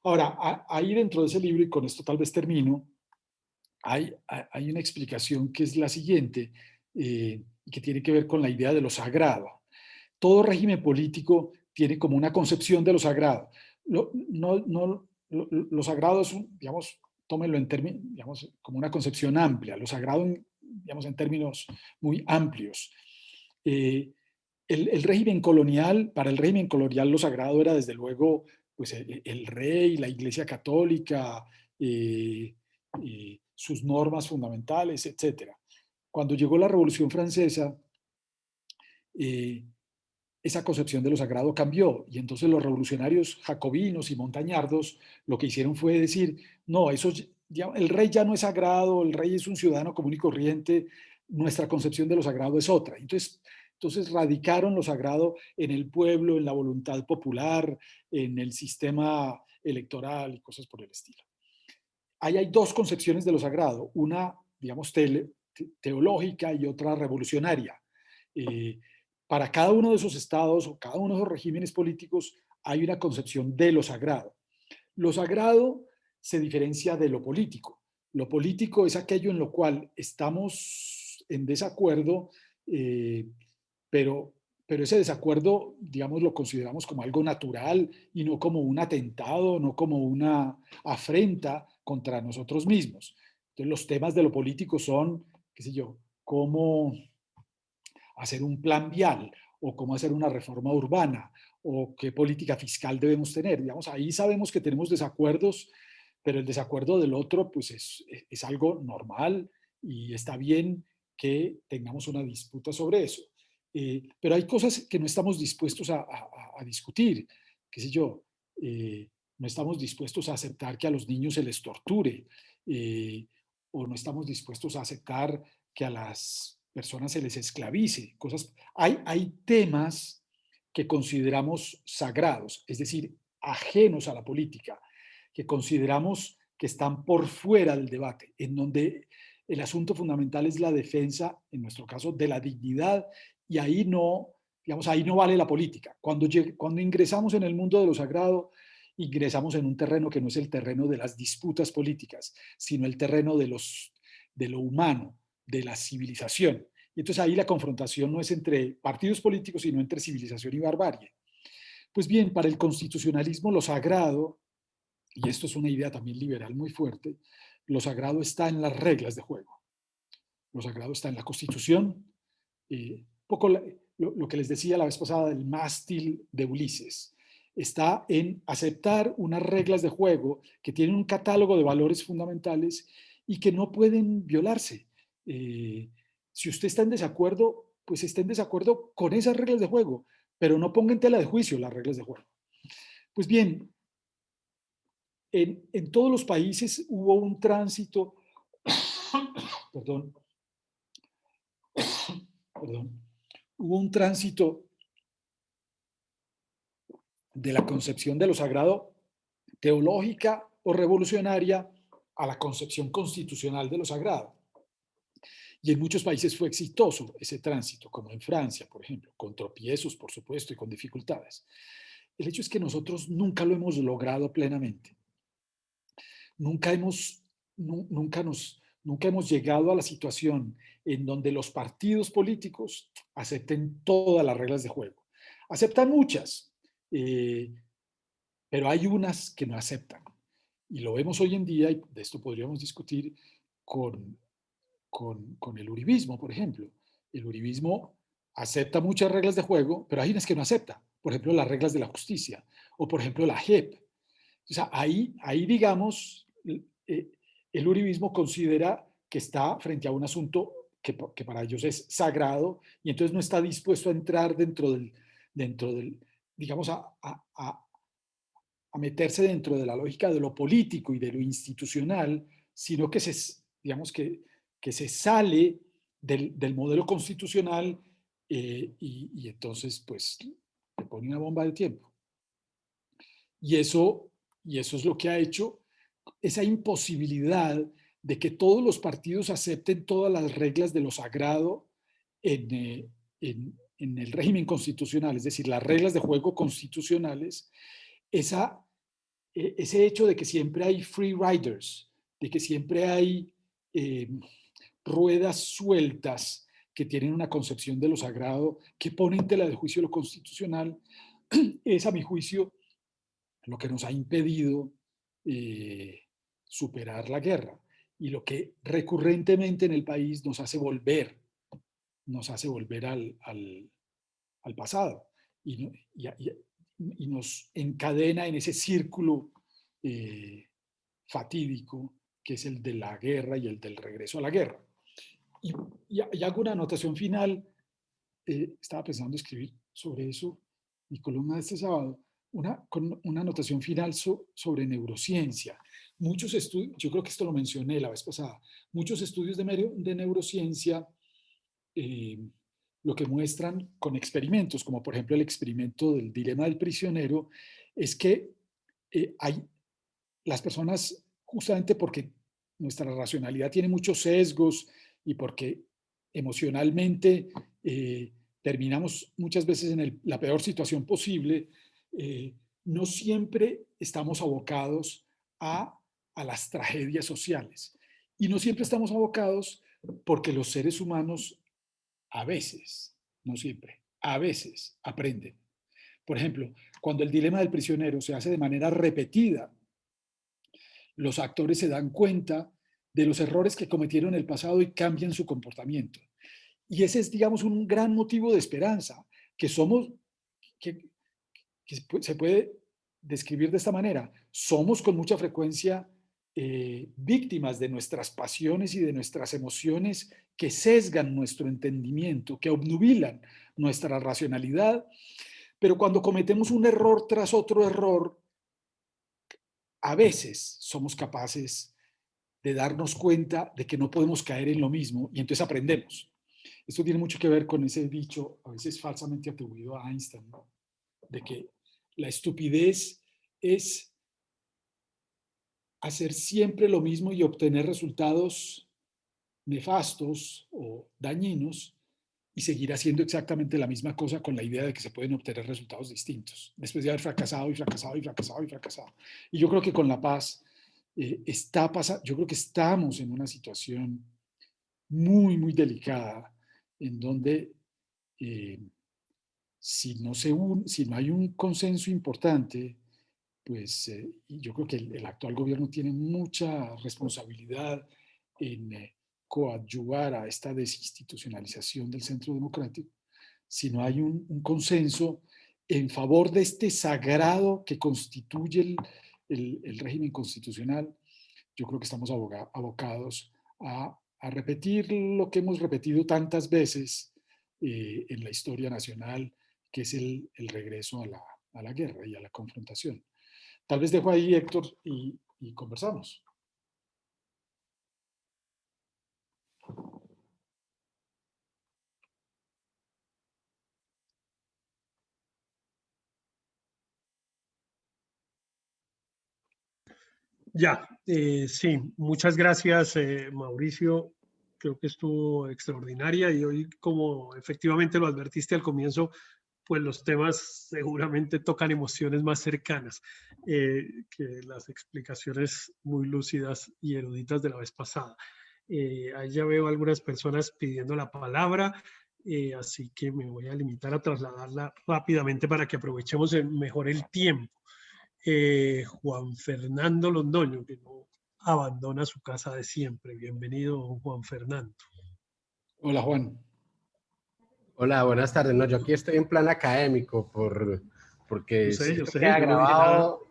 Ahora, ahí dentro de ese libro, y con esto tal vez termino, hay una explicación que es la siguiente, que tiene que ver con la idea de lo sagrado. Todo régimen político tiene como una concepción de lo sagrado. Lo sagrado es, digamos, tómenlo en términos, digamos, como una concepción amplia, lo sagrado, digamos, en términos muy amplios. El régimen colonial, para el régimen colonial lo sagrado era desde luego pues el rey, la Iglesia Católica, sus normas fundamentales, etcétera. Cuando llegó la Revolución Francesa, eh, esa concepción de lo sagrado cambió y entonces los revolucionarios jacobinos y montañardos lo que hicieron fue decir, no, el rey ya no es sagrado, el rey es un ciudadano común y corriente, nuestra concepción de lo sagrado es otra. Entonces radicaron lo sagrado en el pueblo, en la voluntad popular, en el sistema electoral y cosas por el estilo. Ahí hay dos concepciones de lo sagrado, una, digamos, teológica y otra revolucionaria. Eh, para cada uno de esos estados o cada uno de esos regímenes políticos hay una concepción de lo sagrado. Lo sagrado se diferencia de lo político. Lo político es aquello en lo cual estamos en desacuerdo, eh, pero, pero ese desacuerdo, digamos, lo consideramos como algo natural y no como un atentado, no como una afrenta contra nosotros mismos. Entonces, los temas de lo político son, qué sé yo, cómo hacer un plan vial o cómo hacer una reforma urbana o qué política fiscal debemos tener. Digamos, ahí sabemos que tenemos desacuerdos, pero el desacuerdo del otro pues es algo normal y está bien que tengamos una disputa sobre eso. Pero hay cosas que no estamos dispuestos a discutir, qué sé yo, no estamos dispuestos a aceptar que a los niños se les torture, o no estamos dispuestos a aceptar que a las personas se les esclavice, hay temas que consideramos sagrados, es decir, ajenos a la política, que consideramos que están por fuera del debate, en donde el asunto fundamental es la defensa, en nuestro caso, de la dignidad, y ahí no, digamos, ahí no vale la política. Cuando ingresamos en el mundo de lo sagrado, ingresamos en un terreno que no es el terreno de las disputas políticas, sino el terreno de lo humano, de la civilización. Y entonces ahí la confrontación no es entre partidos políticos, sino entre civilización y barbarie. Pues bien, para el constitucionalismo lo sagrado, y esto es una idea también liberal muy fuerte, lo sagrado está en las reglas de juego. Lo sagrado está en la Constitución, poco lo que les decía la vez pasada del mástil de Ulises. Está en aceptar unas reglas de juego que tienen un catálogo de valores fundamentales y que no pueden violarse. Si usted está en desacuerdo, pues está en desacuerdo con esas reglas de juego, pero no ponga en tela de juicio las reglas de juego. Pues bien, en todos los países hubo un tránsito, perdón, perdón, hubo un tránsito de la concepción de lo sagrado teológica o revolucionaria a la concepción constitucional de lo sagrado. Y en muchos países fue exitoso ese tránsito, como en Francia, por ejemplo, con tropiezos, por supuesto, y con dificultades. El hecho es que nosotros nunca lo hemos logrado plenamente. Nunca hemos, nunca hemos llegado a la situación en donde los partidos políticos acepten todas las reglas de juego. Aceptan muchas, pero hay unas que no aceptan. Y lo vemos hoy en día, y de esto podríamos discutir con, con el uribismo, por ejemplo. El uribismo acepta muchas reglas de juego, pero hay unas que no acepta. Por ejemplo, las reglas de la justicia, o por ejemplo, la JEP. O sea, ahí digamos, el uribismo considera que está frente a un asunto que para ellos es sagrado y entonces no está dispuesto a entrar dentro del digamos, a meterse dentro de la lógica de lo político y de lo institucional, sino que digamos que se sale del modelo constitucional y entonces pues le pone una bomba de tiempo. Y eso es lo que ha hecho esa imposibilidad de que todos los partidos acepten todas las reglas de lo sagrado en el régimen constitucional, es decir, las reglas de juego constitucionales, ese hecho de que siempre hay free riders, de que siempre hay eh, ruedas sueltas que tienen una concepción de lo sagrado, que ponen en tela de juicio lo constitucional, es a mi juicio lo que nos ha impedido superar la guerra y lo que recurrentemente en el país nos hace volver al pasado y nos encadena en ese círculo fatídico que es el de la guerra y el del regreso a la guerra. Y hago una anotación final, estaba pensando escribir sobre eso, mi columna de este sábado, con una anotación final sobre neurociencia. Muchos estudios, yo creo que esto lo mencioné la vez pasada, muchos estudios de neurociencia lo que muestran con experimentos, como por ejemplo el experimento del dilema del prisionero, es que las personas, justamente porque nuestra racionalidad tiene muchos sesgos y porque emocionalmente terminamos muchas veces en la peor situación posible, no siempre estamos abocados a las tragedias sociales. Y no siempre estamos abocados porque los seres humanos a veces, no siempre, a veces aprenden. Por ejemplo, cuando el dilema del prisionero se hace de manera repetida, los actores se dan cuenta de los errores que cometieron en el pasado y cambian su comportamiento. Y ese es, digamos, un gran motivo de esperanza, que somos, que, que se puede describir de esta manera. Somos con mucha frecuencia víctimas de nuestras pasiones y de nuestras emociones que sesgan nuestro entendimiento, que obnubilan nuestra racionalidad, pero cuando cometemos un error tras otro error, a veces somos capaces de darnos cuenta de que no podemos caer en lo mismo y entonces aprendemos. Esto tiene mucho que ver con ese dicho, a veces falsamente atribuido a Einstein, ¿no? De que la estupidez es hacer siempre lo mismo y obtener resultados nefastos o dañinos y seguir haciendo exactamente la misma cosa con la idea de que se pueden obtener resultados distintos, después de haber fracasado y fracasado y fracasado y fracasado. Y yo creo que con la paz yo creo que estamos en una situación muy, muy delicada en donde si no hay un consenso importante, pues yo creo que el actual gobierno tiene mucha responsabilidad en coadyuvar a esta desinstitucionalización del centro democrático, si no hay un consenso en favor de este sagrado que constituye el régimen constitucional. Yo creo que estamos abocados a repetir lo que hemos repetido tantas veces en la historia nacional, que es el regreso a la guerra y a la confrontación. Tal vez dejo ahí, Héctor, y conversamos. Ya, sí, muchas gracias, Mauricio. Creo que estuvo extraordinaria y hoy, como efectivamente lo advertiste al comienzo, pues los temas seguramente tocan emociones más cercanas que las explicaciones muy lúcidas y eruditas de la vez pasada. Ahí ya veo algunas personas pidiendo la palabra, así que me voy a limitar a trasladarla rápidamente para que aprovechemos mejor el tiempo. Juan Fernando Londoño, que no abandona su casa de siempre. Bienvenido, Juan Fernando. Hola, Juan. Hola, buenas tardes. No, yo aquí estoy en plan académico porque Yo sé, queda grabado.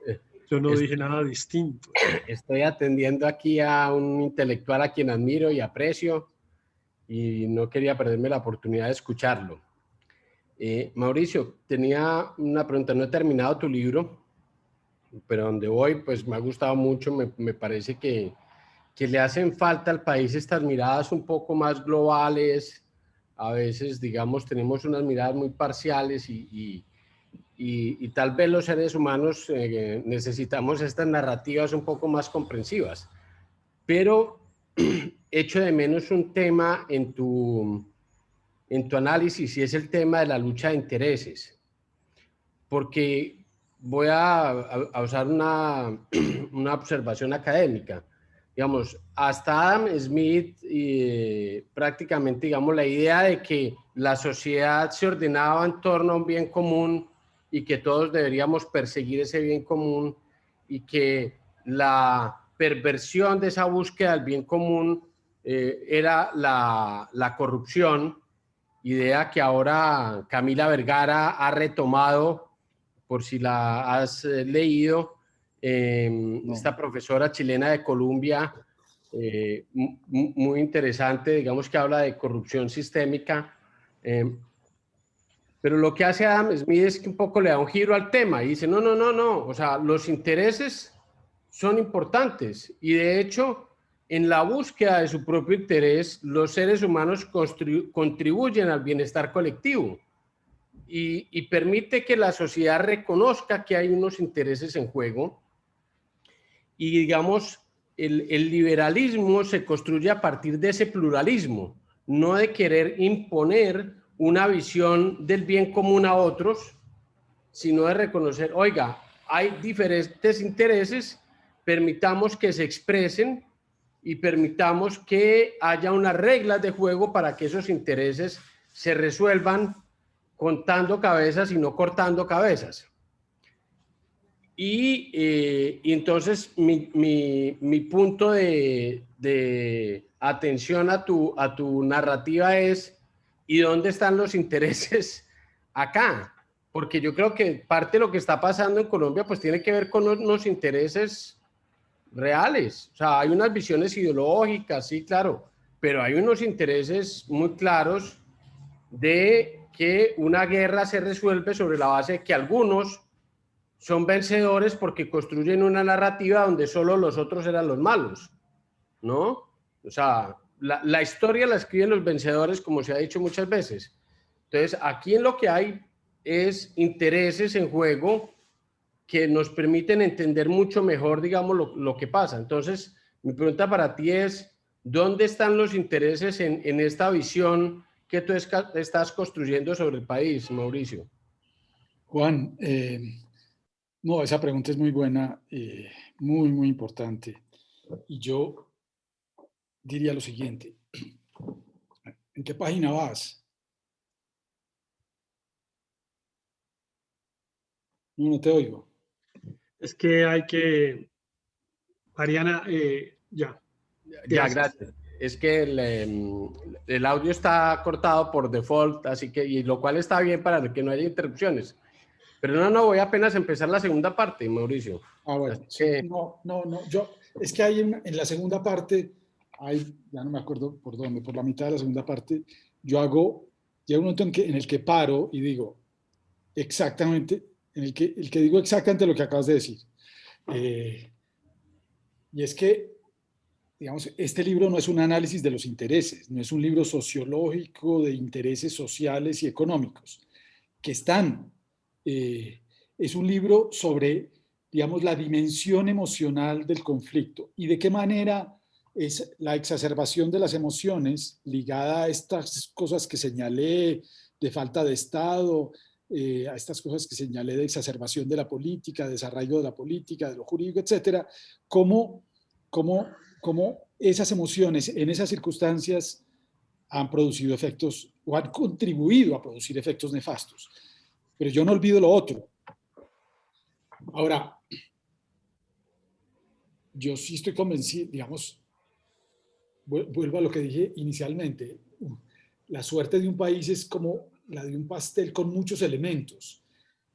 Yo no dije nada distinto. Estoy atendiendo aquí a un intelectual a quien admiro y aprecio y no quería perderme la oportunidad de escucharlo. Mauricio, tenía una pregunta. No he terminado tu libro, pero donde voy, pues me ha gustado mucho. Me parece que le hacen falta al país estas miradas un poco más globales. A veces, digamos, tenemos unas miradas muy parciales y tal vez los seres humanos necesitamos estas narrativas un poco más comprensivas. Pero echo de menos un tema en tu análisis, y es el tema de la lucha de intereses. Porque voy a usar una observación académica. Digamos, hasta Adam Smith, prácticamente, digamos, la idea de que la sociedad se ordenaba en torno a un bien común y que todos deberíamos perseguir ese bien común, y que la perversión de esa búsqueda del bien común era la corrupción, idea que ahora Camila Vergara ha retomado, por si la has leído. No. Esta profesora chilena de Columbia, muy interesante, digamos, que habla de corrupción sistémica. Pero lo que hace Adam Smith es que un poco le da un giro al tema y dice, no, o sea, los intereses son importantes, y de hecho, en la búsqueda de su propio interés, los seres humanos contribuyen al bienestar colectivo y permite que la sociedad reconozca que hay unos intereses en juego. Y digamos, el liberalismo se construye a partir de ese pluralismo, no de querer imponer una visión del bien común a otros, sino de reconocer, oiga, hay diferentes intereses, permitamos que se expresen y permitamos que haya unas reglas de juego para que esos intereses se resuelvan contando cabezas y no cortando cabezas. Y entonces mi punto de atención a tu narrativa es, ¿y dónde están los intereses acá? Porque yo creo que parte de lo que está pasando en Colombia pues tiene que ver con unos intereses reales. O sea, hay unas visiones ideológicas, sí, claro, pero hay unos intereses muy claros de que una guerra se resuelve sobre la base de que algunos son vencedores porque construyen una narrativa donde solo los otros eran los malos, ¿no? O sea, la historia la escriben los vencedores, como se ha dicho muchas veces. Entonces, aquí en lo que hay es intereses en juego que nos permiten entender mucho mejor, digamos, lo que pasa. Entonces, mi pregunta para ti es, ¿dónde están los intereses en esta visión que tú estás construyendo sobre el país, Mauricio? Juan, no, esa pregunta es muy buena, muy, muy importante. Y yo diría lo siguiente. ¿En qué página vas? No te oigo. Es que hay que... Ariana, ya. Ya, gracias. es que el audio está cortado por default, así que, y lo cual está bien para que no haya interrupciones. Pero no, voy apenas a empezar la segunda parte, Mauricio. Ah, bueno, sí, no, es que hay en la segunda parte, ya no me acuerdo por dónde, por la mitad de la segunda parte, llega un momento en el que paro y digo exactamente, el que digo exactamente lo que acabas de decir. Y es que, digamos, este libro no es un análisis de los intereses, no es un libro sociológico de intereses sociales y económicos, que están. Es un libro sobre, digamos, la dimensión emocional del conflicto y de qué manera es la exacerbación de las emociones ligada a estas cosas que señalé de falta de Estado, a estas cosas que señalé de exacerbación de la política, de desarraigo de la política, de lo jurídico, etcétera, cómo esas emociones en esas circunstancias han producido efectos o han contribuido a producir efectos nefastos. Pero yo no olvido lo otro. Ahora, yo sí estoy convencido, digamos, vuelvo a lo que dije inicialmente, la suerte de un país es como la de un pastel con muchos elementos.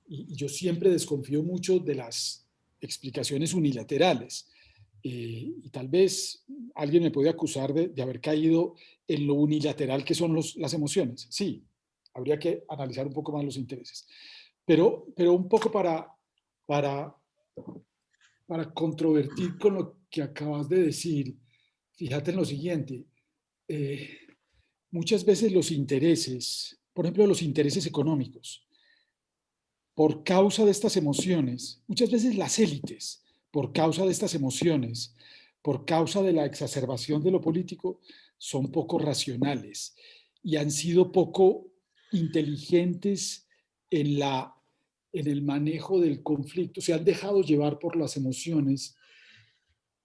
Y yo siempre desconfío mucho de las explicaciones unilaterales. Y tal vez alguien me puede acusar de haber caído en lo unilateral que son las emociones. Sí, habría que analizar un poco más los intereses. Pero un poco para controvertir con lo que acabas de decir, fíjate en lo siguiente. Muchas veces los intereses, por ejemplo, los intereses económicos, por causa de estas emociones, muchas veces las élites, por causa de estas emociones, por causa de la exacerbación de lo político, son poco racionales y han sido poco inteligentes en el manejo del conflicto. Se han dejado llevar por las emociones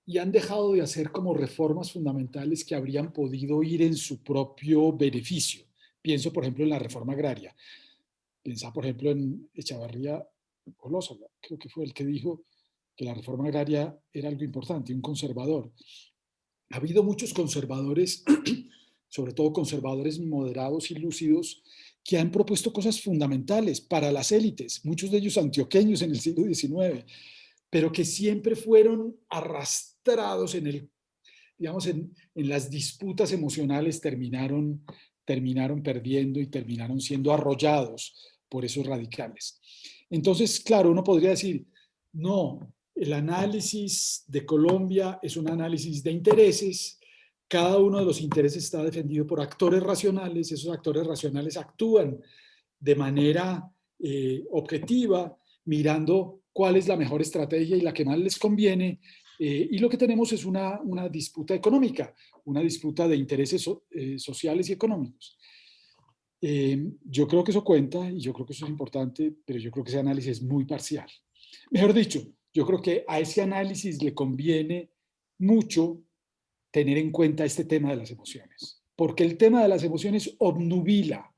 y han dejado de hacer como reformas fundamentales que habrían podido ir en su propio beneficio. Pienso, por ejemplo, en la reforma agraria. Pensaba, por ejemplo, en Echavarría Olózaga, creo que fue el que dijo que la reforma agraria era algo importante, un conservador. Ha habido muchos conservadores, sobre todo conservadores moderados y lúcidos, que han propuesto cosas fundamentales para las élites, muchos de ellos antioqueños en el siglo XIX, pero que siempre fueron arrastrados digamos, en las disputas emocionales, terminaron perdiendo y terminaron siendo arrollados por esos radicales. Entonces, claro, uno podría decir, no, el análisis de Colombia es un análisis de intereses, cada uno de los intereses está defendido por actores racionales, esos actores racionales actúan de manera objetiva, mirando cuál es la mejor estrategia y la que más les conviene, y lo que tenemos es una disputa económica, una disputa de intereses sociales y económicos. Yo creo que eso cuenta y yo creo que eso es importante, pero yo creo que ese análisis es muy parcial. Mejor dicho, yo creo que a ese análisis le conviene mucho tener en cuenta este tema de las emociones, porque el tema de las emociones obnubila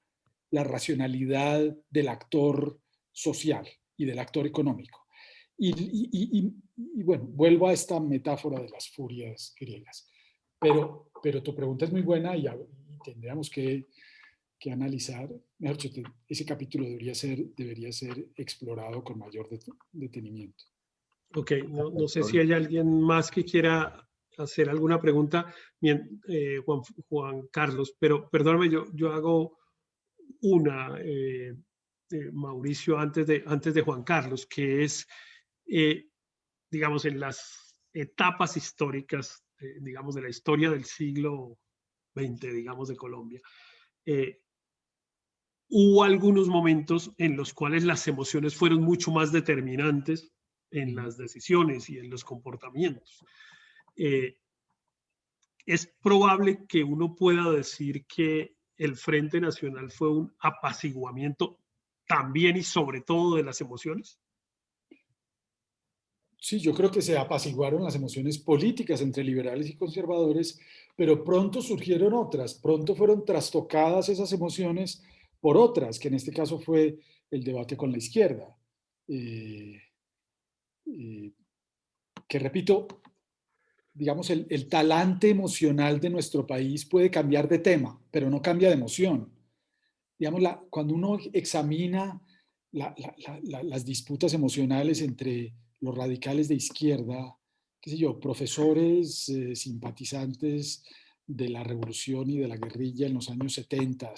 la racionalidad del actor social y del actor económico. Y bueno, vuelvo a esta metáfora de las furias griegas. Pero tu pregunta es muy buena y tendríamos que analizar. Mejor dicho, ese capítulo debería ser explorado con mayor detenimiento. Ok, no sé si hay alguien más que quiera hacer alguna pregunta, bien, Juan Carlos, pero perdóname, yo hago una, Mauricio, antes de Juan Carlos, que es, digamos, en las etapas históricas, digamos, de la historia del siglo XX, digamos, de Colombia. Hubo algunos momentos en los cuales las emociones fueron mucho más determinantes en las decisiones y en los comportamientos. Es probable que uno pueda decir que el Frente Nacional fue un apaciguamiento también y sobre todo de las emociones. Sí, yo creo que se apaciguaron las emociones políticas entre liberales y conservadores, pero pronto surgieron otras, pronto fueron trastocadas esas emociones por otras, que en este caso fue el debate con la izquierda. Que repito, digamos, el talante emocional de nuestro país puede cambiar de tema, pero no cambia de emoción. Digamos, cuando uno examina las disputas emocionales entre los radicales de izquierda, qué sé yo, profesores simpatizantes de la revolución y de la guerrilla en los años 70,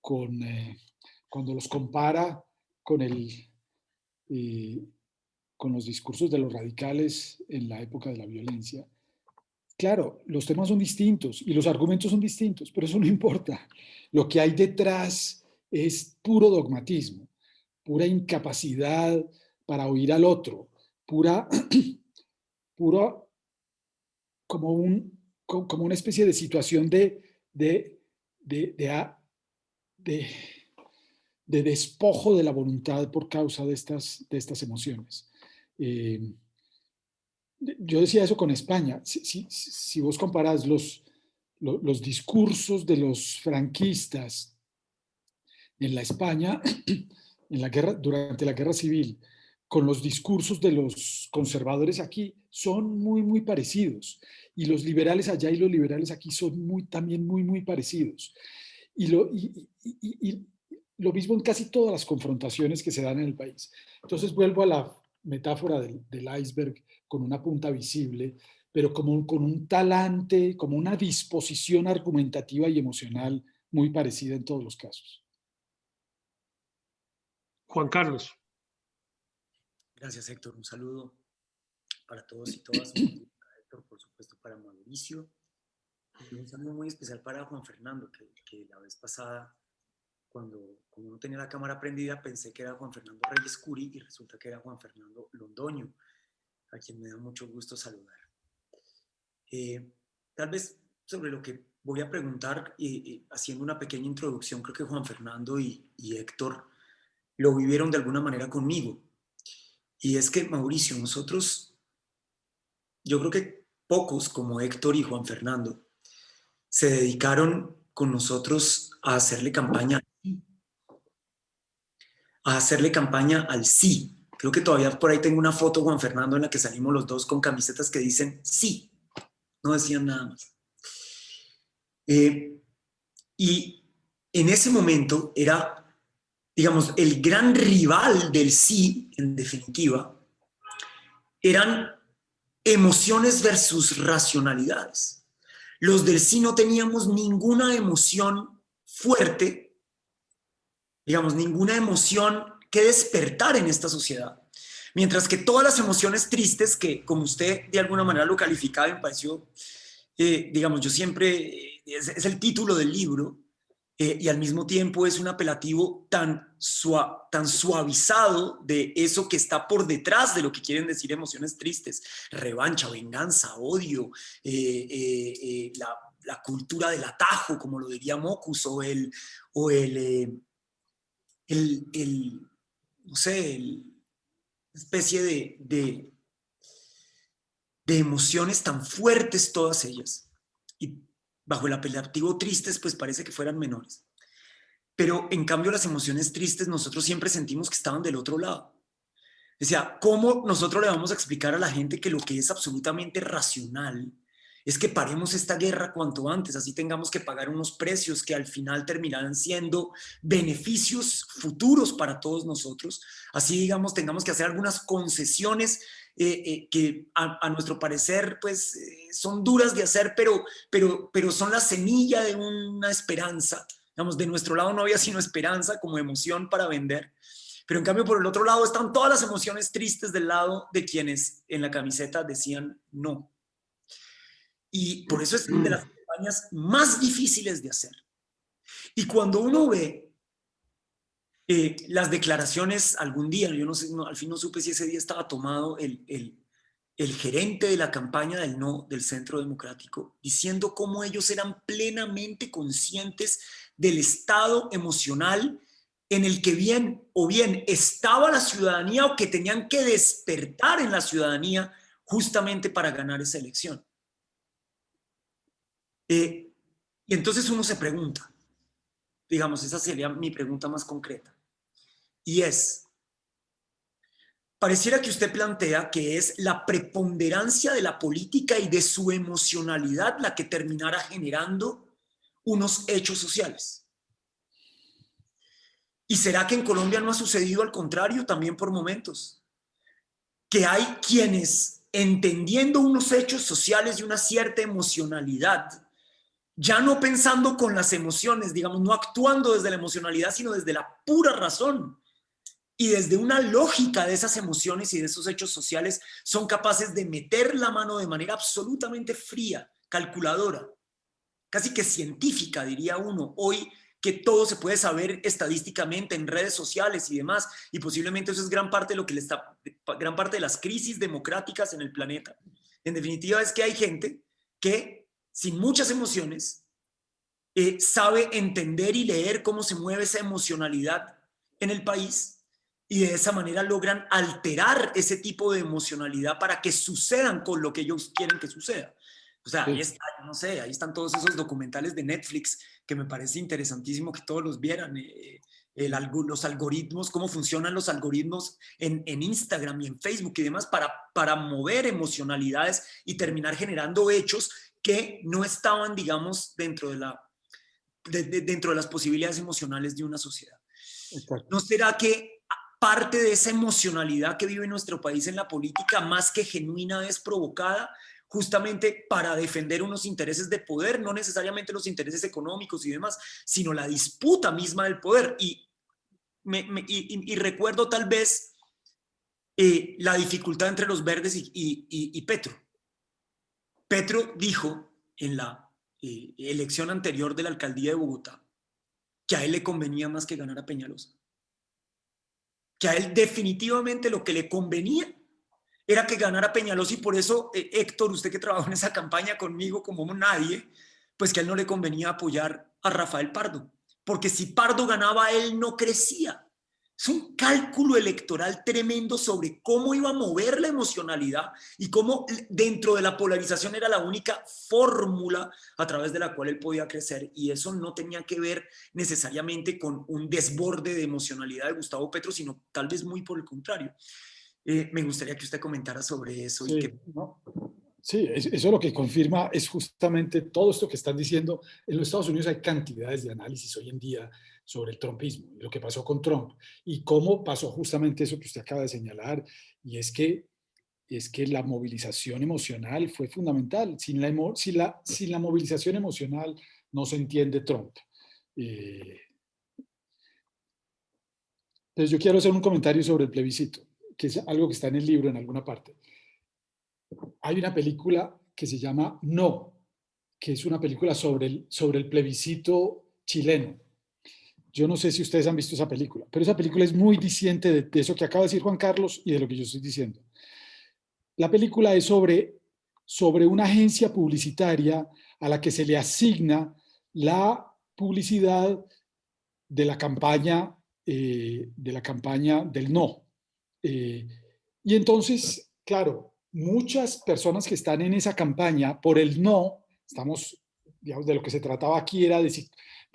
cuando los compara con, eh, con los discursos de los radicales en la época de la violencia. Claro, los temas son distintos y los argumentos son distintos, pero eso no importa. Lo que hay detrás es puro dogmatismo, pura incapacidad para oír al otro, pura como una especie de situación de, de, de, de despojo de la voluntad por causa de estas emociones. Yo decía eso con España. Si vos comparás los discursos de los franquistas en la España, durante la guerra civil, con los discursos de los conservadores aquí, son muy, muy parecidos. Y los liberales allá y los liberales aquí son también muy, muy parecidos. Y lo mismo en casi todas las confrontaciones que se dan en el país. Entonces vuelvo a la metáfora del iceberg con una punta visible, pero con un talante, como una disposición argumentativa y emocional muy parecida en todos los casos. Juan Carlos. Gracias, Héctor. Un saludo para todos y todas. Para Héctor, por supuesto, para Mauricio. Y un saludo muy especial para Juan Fernando, que la vez pasada, cuando no tenía la cámara prendida, pensé que era Juan Fernando Reyes Curi y resulta que era Juan Fernando Londoño, a quien me da mucho gusto saludar. Tal vez sobre lo que voy a preguntar, haciendo una pequeña introducción, creo que Juan Fernando y Héctor lo vivieron de alguna manera conmigo. Y es que, Mauricio, yo creo que pocos como Héctor y Juan Fernando se dedicaron con nosotros a hacerle campaña al sí. Creo que todavía por ahí tengo una foto, Juan Fernando, en la que salimos los dos con camisetas que dicen sí. No decían nada más. Y en ese momento era, digamos, el gran rival del sí, en definitiva, eran emociones versus racionalidades. Los del sí no teníamos ninguna emoción fuerte, digamos, ninguna emoción que despertar en esta sociedad. Mientras que todas las emociones tristes, que como usted de alguna manera lo calificaba, me pareció, digamos, yo siempre, es el título del libro, y al mismo tiempo es un apelativo tan suavizado de eso que está por detrás de lo que quieren decir emociones tristes: revancha, venganza, odio, la cultura del atajo, como lo diría Mockus, no sé, especie de emociones tan fuertes todas ellas. Y bajo el apelativo tristes, pues parece que fueran menores. Pero en cambio las emociones tristes nosotros siempre sentimos que estaban del otro lado. O sea, ¿cómo nosotros le vamos a explicar a la gente que lo que es absolutamente racional es que paremos esta guerra cuanto antes, así tengamos que pagar unos precios que al final terminarán siendo beneficios futuros para todos nosotros? Así, digamos, tengamos que hacer algunas concesiones que a nuestro parecer pues son duras de hacer, pero son la semilla de una esperanza. Digamos, de nuestro lado no había sino esperanza como emoción para vender. Pero en cambio, por el otro lado están todas las emociones tristes del lado de quienes en la camiseta decían no. Y por eso es de las campañas más difíciles de hacer. Y cuando uno ve las declaraciones algún día, yo no sé, al fin no supe si ese día estaba tomado el gerente de la campaña del no del Centro Democrático, diciendo cómo ellos eran plenamente conscientes del estado emocional en el que bien estaba la ciudadanía o que tenían que despertar en la ciudadanía justamente para ganar esa elección. Y entonces uno se pregunta, digamos, esa sería mi pregunta más concreta, y es, pareciera que usted plantea que es la preponderancia de la política y de su emocionalidad la que terminara generando unos hechos sociales. ¿Y será que en Colombia no ha sucedido al contrario también por momentos? Que hay quienes, entendiendo unos hechos sociales y una cierta emocionalidad, ya no pensando con las emociones, digamos, no actuando desde la emocionalidad, sino desde la pura razón, y desde una lógica de esas emociones y de esos hechos sociales, son capaces de meter la mano de manera absolutamente fría, calculadora, casi que científica, diría uno, hoy, que todo se puede saber estadísticamente en redes sociales y demás, y posiblemente eso es gran parte de lo que le está, gran parte de las crisis democráticas en el planeta. En definitiva, es que hay gente que, sin muchas emociones, sabe entender y leer cómo se mueve esa emocionalidad en el país, y de esa manera logran alterar ese tipo de emocionalidad para que sucedan con lo que ellos quieren que suceda. O sea, ahí está, no sé, ahí están todos esos documentales de Netflix que me parece interesantísimo que todos los vieran. Los algoritmos, cómo funcionan los algoritmos en Instagram y en Facebook y demás para mover emocionalidades y terminar generando hechos que no estaban, digamos, dentro de las posibilidades emocionales de una sociedad. Exacto. ¿No será que parte de esa emocionalidad que vive nuestro país en la política, más que genuina, es provocada justamente para defender unos intereses de poder, no necesariamente los intereses económicos y demás, sino la disputa misma del poder? Y recuerdo tal vez la dificultad entre los verdes y Petro. Petro dijo en la elección anterior de la alcaldía de Bogotá que a él le convenía más que ganar a Peñalosa. Que a él definitivamente lo que le convenía era que ganara Peñalosa, y por eso, Héctor, usted que trabajó en esa campaña conmigo como nadie, pues que a él no le convenía apoyar a Rafael Pardo, porque si Pardo ganaba, él no crecía. Es un cálculo electoral tremendo sobre cómo iba a mover la emocionalidad y cómo dentro de la polarización era la única fórmula a través de la cual él podía crecer, y eso no tenía que ver necesariamente con un desborde de emocionalidad de Gustavo Petro, sino tal vez muy por el contrario. Me gustaría que usted comentara sobre eso. Sí, y que... ¿no? Sí, eso lo que confirma es justamente todo esto que están diciendo. En los Estados Unidos hay cantidades de análisis hoy en día sobre el trumpismo, lo que pasó con Trump y cómo pasó justamente eso que usted acaba de señalar, y es que la movilización emocional fue fundamental. Sin la movilización emocional no se entiende Trump. Entonces yo quiero hacer un comentario sobre el plebiscito, que es algo que está en el libro en alguna parte. Hay una película que se llama No, que es una película sobre el plebiscito chileno. Yo no sé si ustedes han visto esa película, pero esa película es muy diciente de eso que acaba de decir Juan Carlos y de lo que yo estoy diciendo. La película es sobre una agencia publicitaria a la que se le asigna la publicidad de la campaña del no. Y entonces, claro, muchas personas que están en esa campaña por el no, digamos, de lo que se trataba aquí era de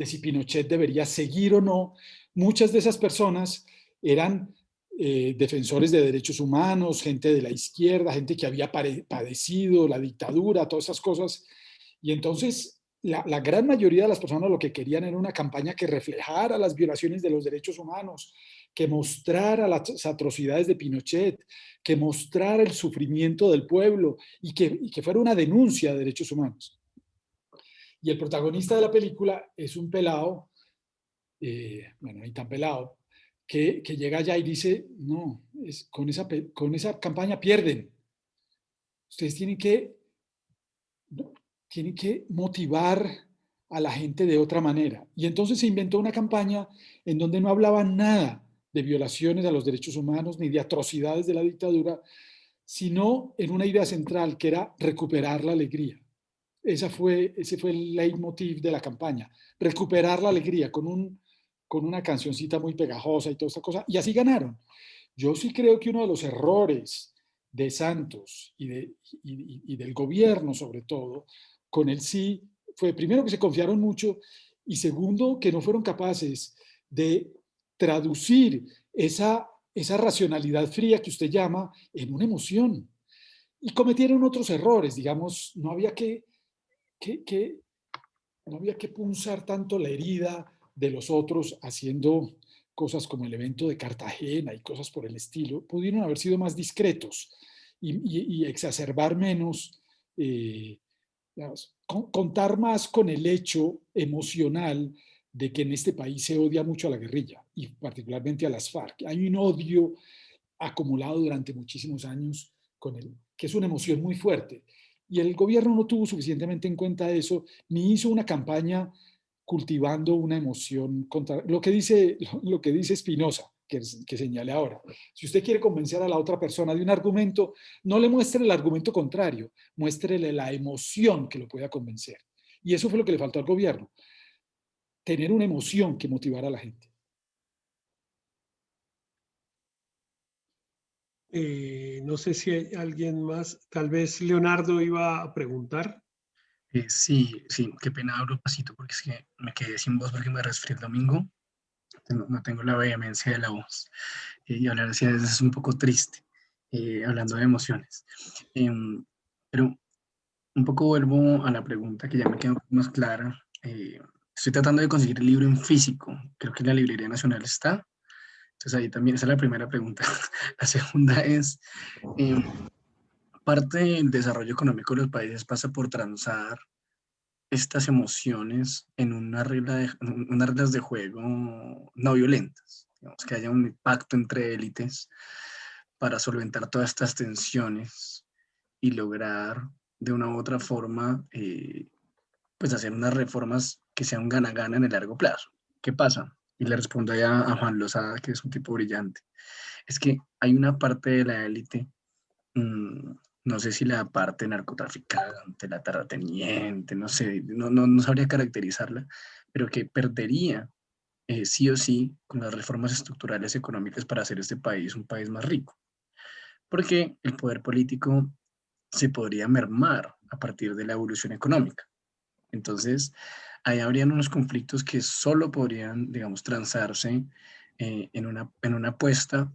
si Pinochet debería seguir o no. Muchas de esas personas eran defensores de derechos humanos, gente de la izquierda, gente que había padecido la dictadura, todas esas cosas. Y entonces la gran mayoría de las personas lo que querían era una campaña que reflejara las violaciones de los derechos humanos, que mostrara las atrocidades de Pinochet, que mostrara el sufrimiento del pueblo y que fuera una denuncia de derechos humanos. Y el protagonista de la película es un pelado, bueno, ni tan pelado, que llega allá y dice, no, con esa campaña pierden. Ustedes tienen que motivar a la gente de otra manera. Y entonces se inventó una campaña en donde no hablaba nada de violaciones a los derechos humanos ni de atrocidades de la dictadura, sino en una idea central que era recuperar la alegría. Ese fue el leitmotiv de la campaña, recuperar la alegría con una cancioncita muy pegajosa y toda esta cosa, y así ganaron. Yo sí creo que uno de los errores de Santos y del gobierno, sobre todo, con el sí, fue primero que se confiaron mucho y segundo que no fueron capaces de traducir esa esa racionalidad fría que usted llama en una emoción. Y cometieron otros errores, digamos, no había que punzar tanto la herida de los otros haciendo cosas como el evento de Cartagena y cosas por el estilo. Pudieron haber sido más discretos y exacerbar menos, digamos, contar más con el hecho emocional de que en este país se odia mucho a la guerrilla y particularmente a las FARC. Hay un odio acumulado durante muchísimos años con él, que es una emoción muy fuerte. Y el gobierno no tuvo suficientemente en cuenta eso, ni hizo una campaña cultivando una emoción contra lo que dice Spinoza, que señale ahora. Si usted quiere convencer a la otra persona de un argumento, no le muestre el argumento contrario, muéstrele la emoción que lo pueda convencer. Y eso fue lo que le faltó al gobierno, tener una emoción que motivara a la gente. No sé si hay alguien más, tal vez Leonardo iba a preguntar. Sí, qué pena abro pasito porque es que me quedé sin voz porque me resfrié el domingo. No tengo la vehemencia de la voz. Y hablar así a veces es un poco triste, hablando de emociones. Pero un poco vuelvo a la pregunta que ya me quedó más clara. Estoy tratando de conseguir el libro en físico. Creo que en la Librería Nacional está. Entonces ahí también, esa es la primera pregunta. La segunda es, parte del desarrollo económico de los países pasa por transar estas emociones en unas reglas de juego no violentas. Digamos, que haya un pacto entre élites para solventar todas estas tensiones y lograr de una u otra forma pues hacer unas reformas que sean gana-gana en el largo plazo. ¿Qué pasa? Y le respondo allá a Juan Lozada, que es un tipo brillante. Es que hay una parte de la élite, no sé si la parte narcotraficante, la terrateniente, no sé, no sabría caracterizarla, pero que perdería sí o sí con las reformas estructurales económicas para hacer este país un país más rico. Porque el poder político se podría mermar a partir de la evolución económica. Entonces, ahí habrían unos conflictos que solo podrían, digamos, transarse en una apuesta,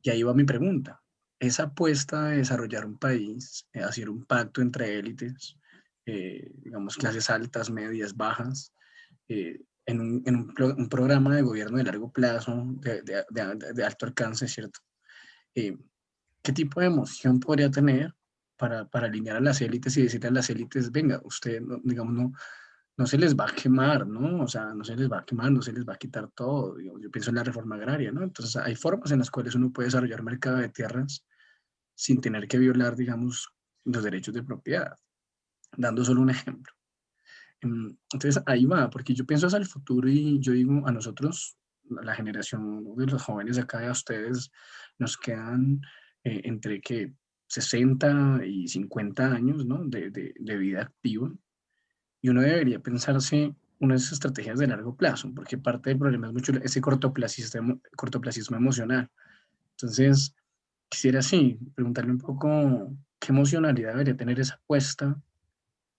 y ahí va mi pregunta. Esa apuesta de desarrollar un país, hacer un pacto entre élites, digamos, clases altas, medias, bajas, en un programa de gobierno de largo plazo, de alto alcance, ¿cierto? ¿Qué tipo de emoción podría tener para alinear a las élites y decirle a las élites, venga, usted, digamos, no se les va a quemar, ¿no? O sea, no se les va a quemar, no se les va a quitar todo. Digamos, yo pienso en la reforma agraria, ¿no? Entonces, hay formas en las cuales uno puede desarrollar mercado de tierras sin tener que violar, digamos, los derechos de propiedad, dando solo un ejemplo. Entonces, ahí va, porque yo pienso hacia el futuro y yo digo, a nosotros, la generación de los jóvenes acá, a ustedes, nos quedan entre que 60 y 50 años, ¿no? de vida activa. Y uno debería pensarse unas estrategias de largo plazo, porque parte del problema es mucho ese cortoplacismo emocional. Entonces, quisiera así preguntarle un poco qué emocionalidad debería tener esa apuesta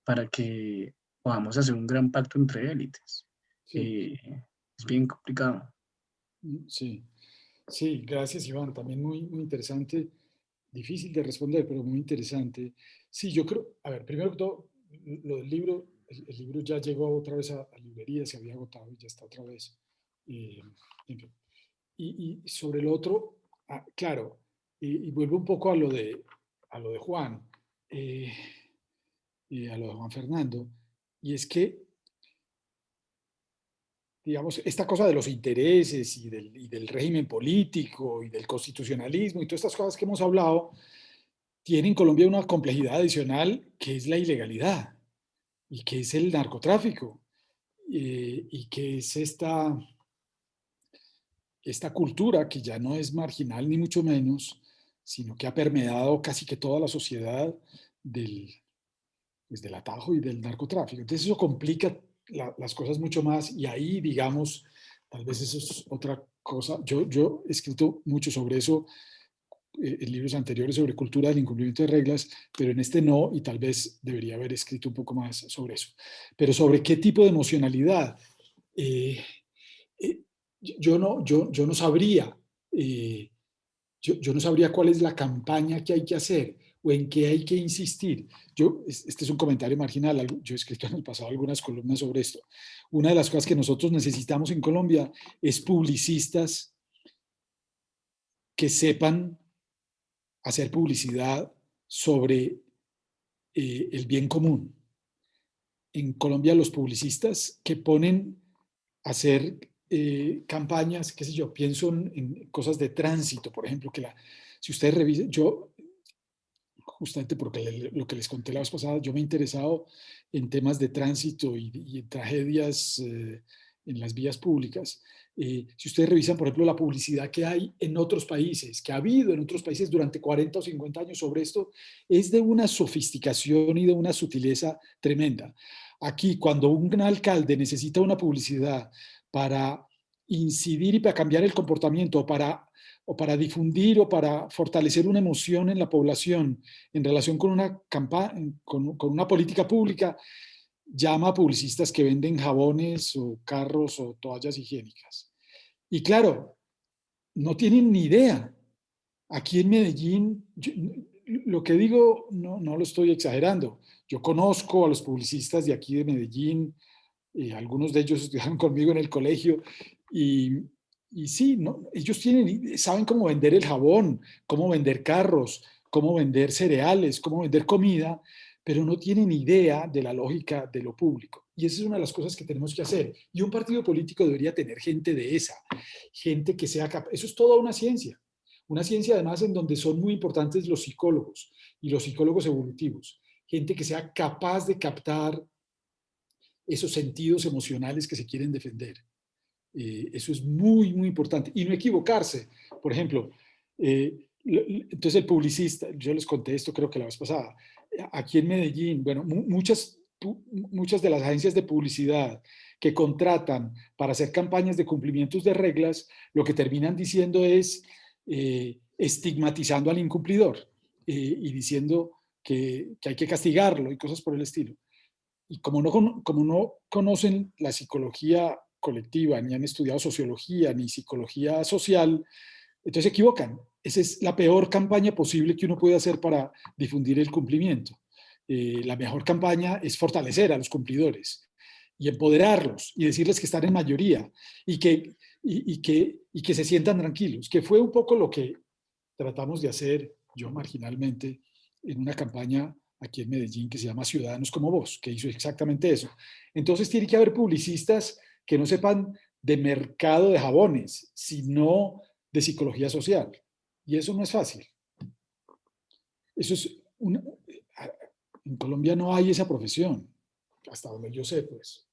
para que podamos hacer un gran pacto entre élites. Sí. Es bien complicado. Sí, sí, gracias Iván, también muy interesante, difícil de responder, pero muy interesante. Sí, yo creo, a ver, primero que todo, lo del libro, el libro ya llegó otra vez a librería, se había agotado y ya está otra vez. En fin. Y sobre el otro, claro, y vuelvo un poco a lo de Juan, y a lo de Juan Fernando, y es que digamos, esta cosa de los intereses y del régimen político y del constitucionalismo y todas estas cosas que hemos hablado, tiene en Colombia una complejidad adicional que es la ilegalidad y que es el narcotráfico y que es esta cultura que ya no es marginal ni mucho menos, sino que ha permeado casi que toda la sociedad del atajo y del narcotráfico. Entonces eso complica las cosas mucho más y ahí, digamos, tal vez eso es otra cosa. Yo he escrito mucho sobre eso en libros anteriores sobre cultura del incumplimiento de reglas, pero en este no y tal vez debería haber escrito un poco más sobre eso. Pero sobre qué tipo de emocionalidad, yo no sabría yo no sabría cuál es la campaña que hay que hacer o en qué hay que insistir. Este es un comentario marginal, yo he escrito en el pasado algunas columnas sobre esto. Una de las cosas que nosotros necesitamos en Colombia es publicistas que sepan hacer publicidad sobre el bien común. En Colombia los publicistas que ponen a hacer campañas, qué sé yo, pienso en cosas de tránsito, por ejemplo, si ustedes revisan, yo, justamente porque lo que les conté la vez pasada, yo me he interesado en temas de tránsito y en tragedias en las vías públicas. Si ustedes revisan, por ejemplo, la publicidad que hay en otros países, que ha habido en otros países durante 40 o 50 años sobre esto, es de una sofisticación y de una sutileza tremenda. Aquí, cuando un alcalde necesita una publicidad para incidir y para cambiar el comportamiento, o para difundir o para fortalecer una emoción en la población en relación con una campaña, con una política pública, llama a publicistas que venden jabones o carros o toallas higiénicas. Y claro, no tienen ni idea. Aquí en Medellín, lo que digo no lo estoy exagerando. Yo conozco a los publicistas de aquí de Medellín, algunos de ellos estudiaron conmigo en el colegio y sí, ¿no? Ellos saben cómo vender el jabón, cómo vender carros, cómo vender cereales, cómo vender comida, pero no tienen idea de la lógica de lo público. Y esa es una de las cosas que tenemos que hacer. Y un partido político debería tener gente de esa, gente que sea capaz. Eso es toda una ciencia además en donde son muy importantes los psicólogos y los psicólogos evolutivos. Gente que sea capaz de captar esos sentidos emocionales que se quieren defender. Eso es muy, muy importante. Y no equivocarse. Por ejemplo, entonces el publicista, yo les conté esto creo que la vez pasada, aquí en Medellín, bueno, muchas de las agencias de publicidad que contratan para hacer campañas de cumplimientos de reglas, lo que terminan diciendo es estigmatizando al incumplidor y diciendo que hay que castigarlo y cosas por el estilo. Y como no conocen la psicología colectiva, ni han estudiado sociología, ni psicología social, entonces se equivocan. Esa es la peor campaña posible que uno puede hacer para difundir el cumplimiento. La mejor campaña es fortalecer a los cumplidores y empoderarlos y decirles que están en mayoría y que se sientan tranquilos, que fue un poco lo que tratamos de hacer yo marginalmente en una campaña aquí en Medellín que se llama Ciudadanos como Vos, que hizo exactamente eso. Entonces tiene que haber publicistas que no sepan de mercado de jabones, sino de psicología social. Y eso no es fácil. Eso es en Colombia no hay esa profesión, hasta donde yo sé, pues.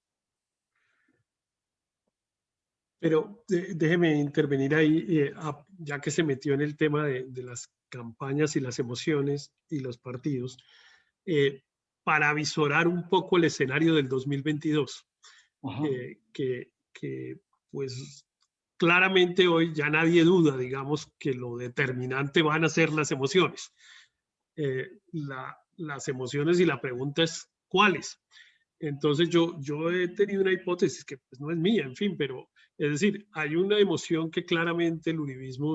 Pero déjeme intervenir ahí, ya que se metió en el tema de las campañas y las emociones y los partidos, para visorar un poco el escenario del 2022, que pues claramente hoy ya nadie duda, digamos, que lo determinante van a ser las emociones. Las emociones y la pregunta es ¿cuáles? Entonces yo he tenido una hipótesis que pues no es mía, en fin, pero es decir, hay una emoción que claramente el uribismo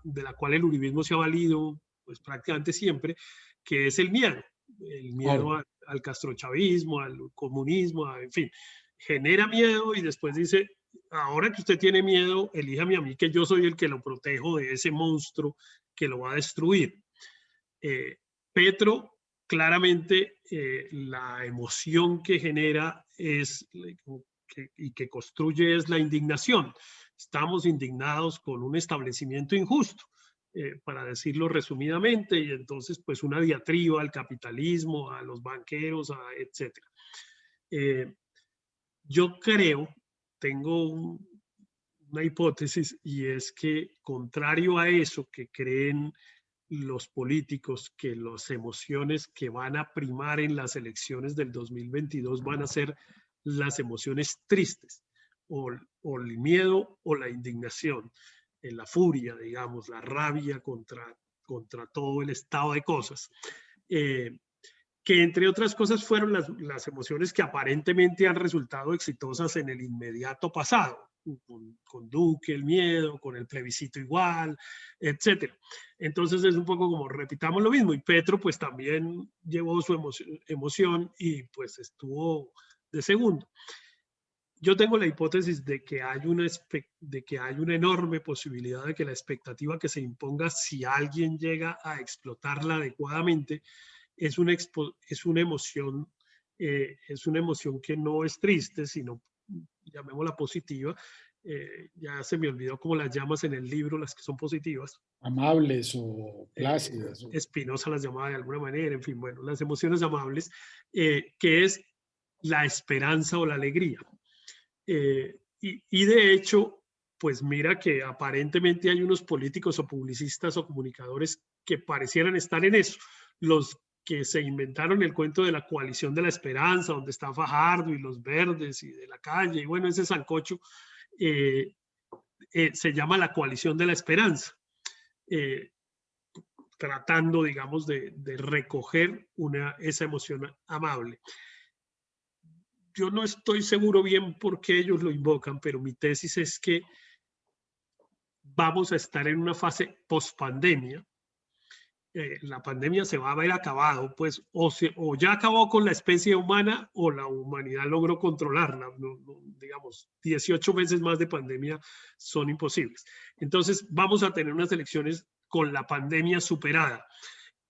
de la cual el uribismo se ha valido pues prácticamente siempre, que es el miedo al castrochavismo, al comunismo, en fin, genera miedo y después dice, ahora que usted tiene miedo, elíjame a mí que yo soy el que lo protejo de ese monstruo que lo va a destruir. Petro, claramente la emoción que genera y que construye es la indignación. Estamos indignados con un establecimiento injusto, para decirlo resumidamente, y entonces pues una diatriba al capitalismo, a los banqueros, etc. Yo creo, tengo una hipótesis, y es que contrario a eso que creen los políticos, que las emociones que van a primar en las elecciones del 2022 van a ser las emociones tristes, o el miedo o la indignación, la furia, digamos, la rabia contra todo el estado de cosas. Que entre otras cosas fueron las emociones que aparentemente han resultado exitosas en el inmediato pasado. con Duque el miedo, con el plebiscito igual, etcétera. Entonces es un poco como repitamos lo mismo, y Petro pues también llevó su emoción y pues estuvo de segundo. Yo tengo la hipótesis de que hay una enorme posibilidad de que la expectativa que se imponga, si alguien llega a explotarla adecuadamente, es una emoción, es una emoción que no es triste, sino, llamémosla positiva. Ya se me olvidó cómo las llamas en el libro, las que son positivas. Amables o plácidas. Spinoza las llamaba de alguna manera, en fin, bueno, las emociones amables, que es la esperanza o la alegría. Y de hecho, pues mira que aparentemente hay unos políticos o publicistas o comunicadores que parecieran estar en eso. Los que se inventaron el cuento de la coalición de la esperanza, donde está Fajardo y los verdes y de la calle, y bueno, ese sancocho se llama la coalición de la esperanza, tratando, digamos, de recoger esa emoción amable. Yo no estoy seguro bien por qué ellos lo invocan, pero mi tesis es que vamos a estar en una fase post-pandemia. La pandemia se va a haber acabado, pues, o ya acabó con la especie humana o la humanidad logró controlarla. Digamos, 18 meses más de pandemia son imposibles. Entonces, vamos a tener unas elecciones con la pandemia superada,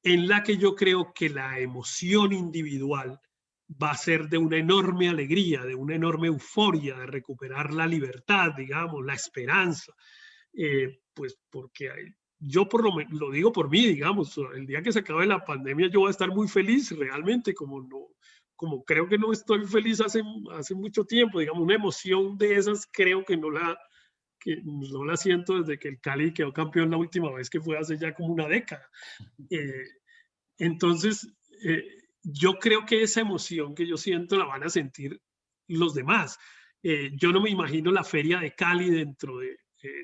en la que yo creo que la emoción individual va a ser de una enorme alegría, de una enorme euforia, de recuperar la libertad, digamos, la esperanza, pues porque yo lo digo por mí, digamos, el día que se acabe la pandemia yo voy a estar muy feliz realmente, como creo que no estoy feliz hace mucho tiempo, digamos, una emoción de esas creo que no la siento desde que el Cali quedó campeón la última vez, que fue hace ya como una década. Entonces, yo creo que esa emoción que yo siento la van a sentir los demás. Yo no me imagino la feria de Cali dentro de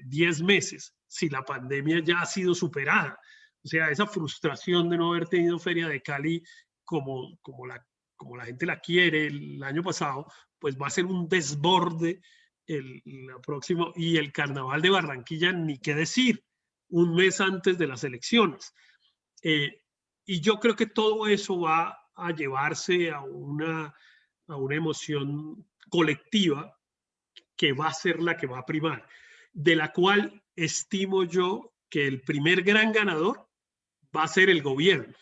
10 meses, si la pandemia ya ha sido superada. O sea, esa frustración de no haber tenido feria de Cali como la gente la quiere el año pasado, pues va a ser un desborde la próxima. Y el carnaval de Barranquilla, ni qué decir, un mes antes de las elecciones. Y yo creo que todo eso va a llevarse a una emoción colectiva que va a ser la que va a primar, de la cual estimo yo que el primer gran ganador va a ser el gobierno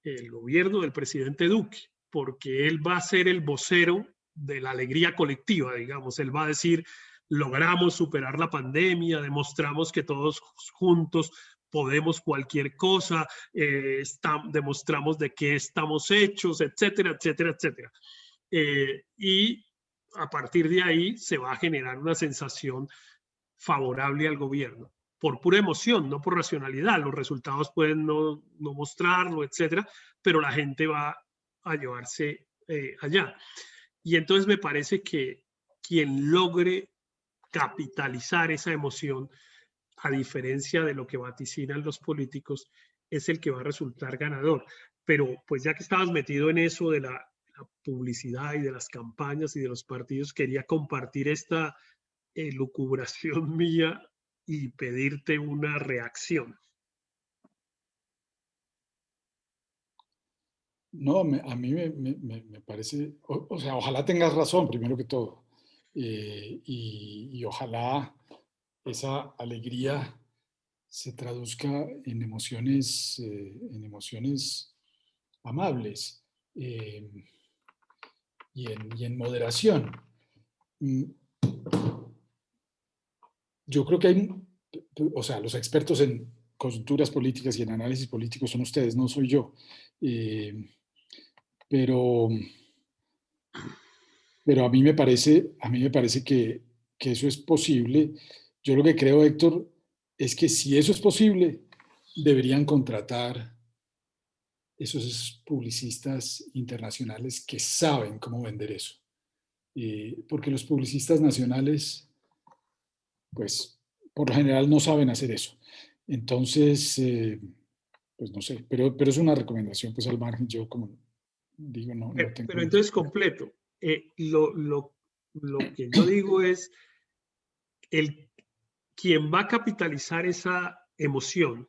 del presidente Duque, porque él va a ser el vocero de la alegría colectiva, digamos. Él va a decir, logramos superar la pandemia, demostramos que todos juntos podemos cualquier cosa, demostramos de qué estamos hechos, etcétera, etcétera, etcétera. Y a partir de ahí se va a generar una sensación favorable al gobierno, por pura emoción, no por racionalidad. Los resultados pueden no mostrarlo, etcétera, pero la gente va a llevarse allá. Y entonces me parece que quien logre capitalizar esa emoción, a diferencia de lo que vaticinan los políticos, es el que va a resultar ganador. Pero pues ya que estabas metido en eso de la publicidad y de las campañas y de los partidos, quería compartir esta lucubración mía y pedirte una reacción. No, a mí me parece, o sea, ojalá tengas razón, primero que todo, y ojalá esa alegría se traduzca en emociones amables y en moderación. Yo creo que hay, o sea, los expertos en coyunturas políticas y en análisis político son ustedes, no soy yo. Pero a mí me parece que eso es posible. Yo lo que creo, Héctor, es que si eso es posible, deberían contratar esos publicistas internacionales que saben cómo vender eso. Porque los publicistas nacionales, pues, por lo general no saben hacer eso. Entonces, pues no sé, pero es una recomendación, pues al margen, yo como digo, no tengo... Pero entonces completo. Lo que yo digo es, quien va a capitalizar esa emoción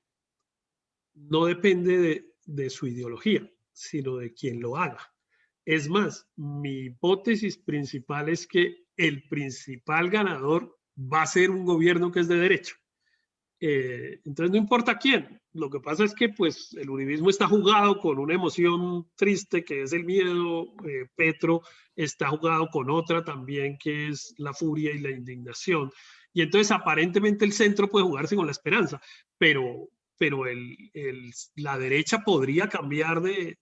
no depende de su ideología, sino de quien lo haga. Es más, mi hipótesis principal es que el principal ganador va a ser un gobierno que es de derecha. Entonces no importa quién, lo que pasa es que pues el uribismo está jugado con una emoción triste que es el miedo, Petro está jugado con otra también que es la furia y la indignación, y entonces aparentemente el centro puede jugarse con la esperanza, pero la derecha podría cambiar de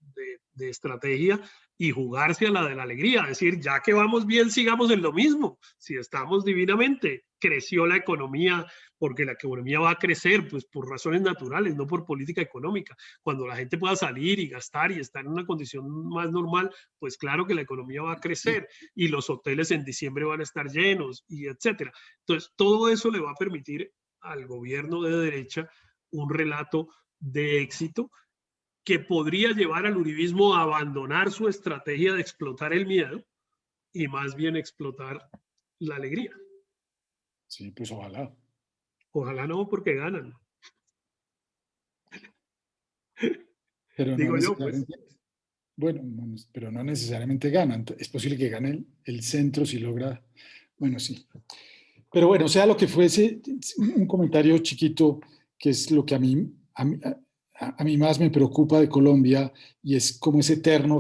estrategia y jugarse a la de la alegría, decir, ya que vamos bien, sigamos en lo mismo, si estamos divinamente, creció la economía, porque la economía va a crecer pues por razones naturales, no por política económica. Cuando la gente pueda salir y gastar y estar en una condición más normal, pues claro que la economía va a crecer y los hoteles en diciembre van a estar llenos y etcétera. Entonces, todo eso le va a permitir al gobierno de derecha un relato de éxito que podría llevar al uribismo a abandonar su estrategia de explotar el miedo y más bien explotar la alegría. Sí, pues ojalá. Ojalá no, porque ganan. Pero no Digo yo, pues. necesariamente, bueno, pero no necesariamente ganan. Es posible que gane el centro si logra, bueno, sí. Pero bueno, sea lo que fuese, un comentario chiquito, que es lo que a mí más me preocupa de Colombia, y es como ese eterno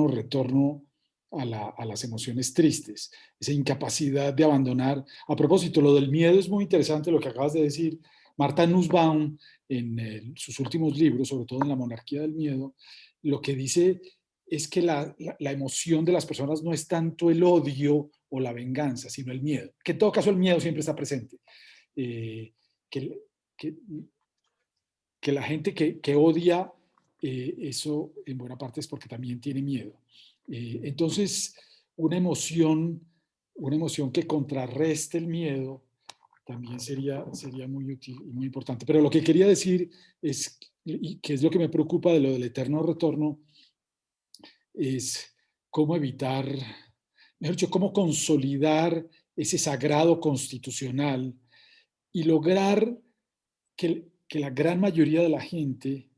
retorno a las emociones tristes, esa incapacidad de abandonar. A propósito, lo del miedo es muy interesante lo que acabas de decir. Martha Nussbaum, en sus últimos libros, sobre todo en La monarquía del miedo, lo que dice es que la emoción de las personas no es tanto el odio o la venganza, sino el miedo. Que en todo caso el miedo siempre está presente. Que la gente que odia, eso en buena parte es porque también tiene miedo. Entonces, una emoción que contrarreste el miedo también sería muy útil y muy importante. Pero lo que quería decir es, y que es lo que me preocupa de lo del eterno retorno, es cómo evitar, mejor dicho, cómo consolidar ese sagrado constitucional y lograr que la gran mayoría de la gente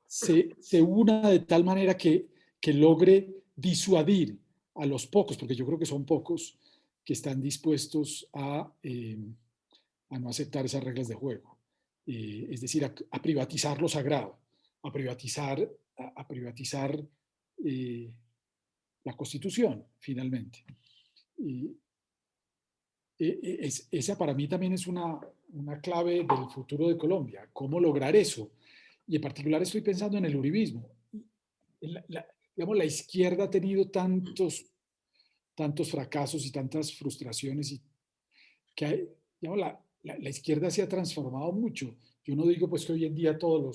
se una de tal manera que logre disuadir a los pocos, porque yo creo que son pocos, que están dispuestos a no aceptar esas reglas de juego. Es decir, a privatizar lo sagrado, a privatizar la Constitución, finalmente. Esa para mí también es una clave del futuro de Colombia, cómo lograr eso. Y en particular estoy pensando en el uribismo. Digamos, la izquierda ha tenido tantos fracasos y tantas frustraciones, y que digamos, la izquierda se ha transformado mucho. Yo no digo pues que hoy en día toda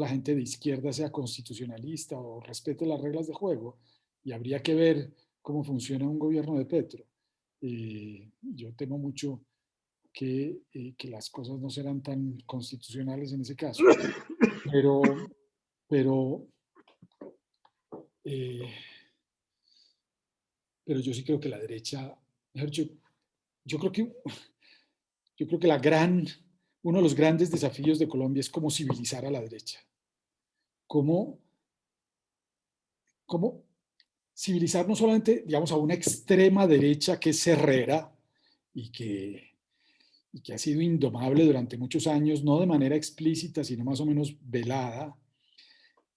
la gente de izquierda sea constitucionalista o respete las reglas de juego, y habría que ver cómo funciona un gobierno de Petro. Yo temo mucho que las cosas no serán tan constitucionales en ese caso. Pero yo sí creo que la derecha, yo creo que uno de los grandes desafíos de Colombia es cómo civilizar a la derecha. Cómo civilizar no solamente, digamos, a una extrema derecha que es cerrera y que ha sido indomable durante muchos años, no de manera explícita, sino más o menos velada,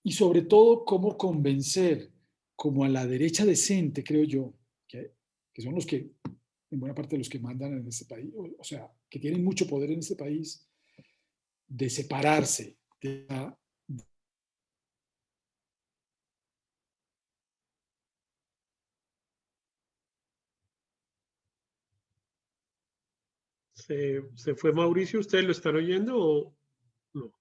y sobre todo cómo convencer como a la derecha decente, creo yo, que son los que, en buena parte, los que mandan en este país, o sea, que tienen mucho poder en este país, de separarse de la... ¿Se fue Mauricio? ¿Ustedes lo están oyendo o no?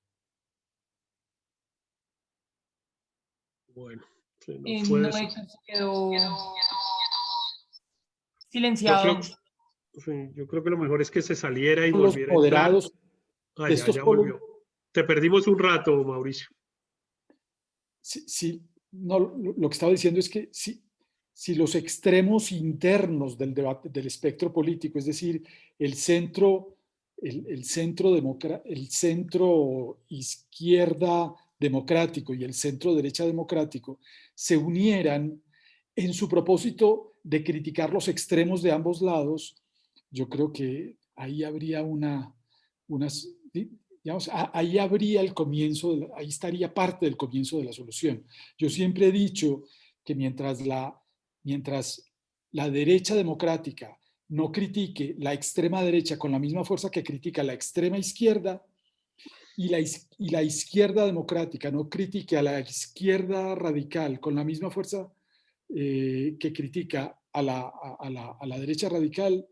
Bueno, se nos fue. No, Héctor, se quedó silenciado. Yo creo que lo mejor es que se saliera y los volviera a entrar. moderados Ya volvió. Te perdimos un rato, Mauricio. Sí, no, lo que estaba diciendo es que si los extremos internos del debate, del espectro político, es decir, el centro izquierda democrático y el centro derecha democrático se unieran en su propósito de criticar los extremos de ambos lados, yo creo que ahí habría digamos, ahí habría el comienzo, ahí estaría parte del comienzo de la solución. Yo siempre he dicho que mientras la derecha democrática no critique la extrema derecha con la misma fuerza que critica la extrema izquierda, y la izquierda democrática no critique a la izquierda radical con la misma fuerza que critica a la derecha radical,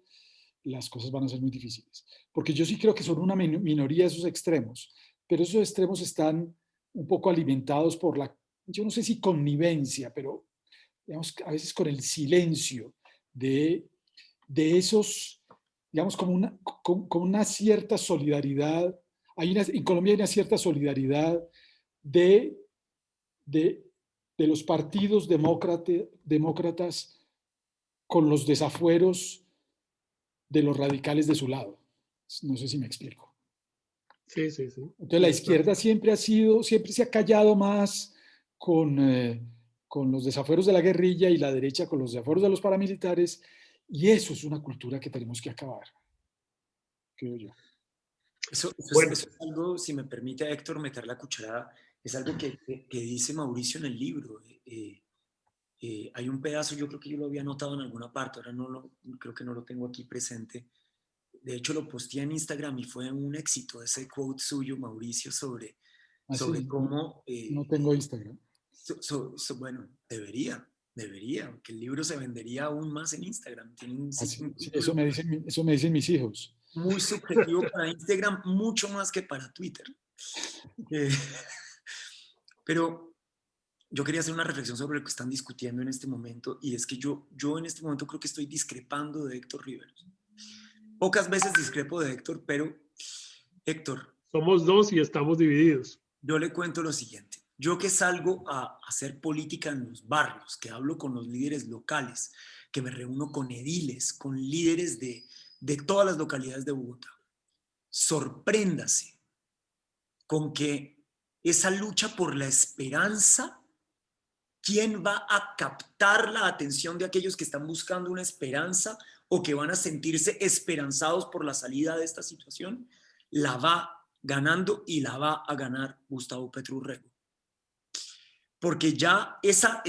las cosas van a ser muy difíciles. Porque yo sí creo que son una minoría esos extremos, pero esos extremos están un poco alimentados por yo no sé si connivencia, pero digamos, a veces con el silencio de esos, digamos, con una cierta solidaridad. En Colombia hay una cierta solidaridad de los partidos demócratas con los desafueros de los radicales de su lado. No sé si me explico. Sí, sí, sí. Entonces la izquierda siempre se ha callado más con los desafueros de la guerrilla y la derecha con los desafueros de los paramilitares, y eso es una cultura que tenemos que acabar, creo yo. Eso es algo, si me permite, Héctor, meter la cucharada, es algo que dice Mauricio en el libro. Hay un pedazo, yo creo que yo lo había notado en alguna parte, ahora creo que no lo tengo aquí presente. De hecho, lo posteé en Instagram y fue un éxito ese quote suyo, Mauricio, sobre cómo... no tengo Instagram. Bueno, debería, que el libro se vendería aún más en Instagram. Sí, eso me dicen mis hijos. Muy subjetivo para Instagram, mucho más que para Twitter. Pero yo quería hacer una reflexión sobre lo que están discutiendo en este momento, y es que yo en este momento creo que estoy discrepando de Héctor Riveros. Pocas veces discrepo de Héctor, pero Héctor... Somos dos y estamos divididos. Yo le cuento lo siguiente. Yo que salgo a hacer política en los barrios, que hablo con los líderes locales, que me reúno con ediles, con líderes de todas las localidades de Bogotá, sorpréndase con que esa lucha por la esperanza, ¿quién va a captar la atención de aquellos que están buscando una esperanza o que van a sentirse esperanzados por la salida de esta situación? La va ganando, y la va a ganar Gustavo Petro Urrego. Porque ya esa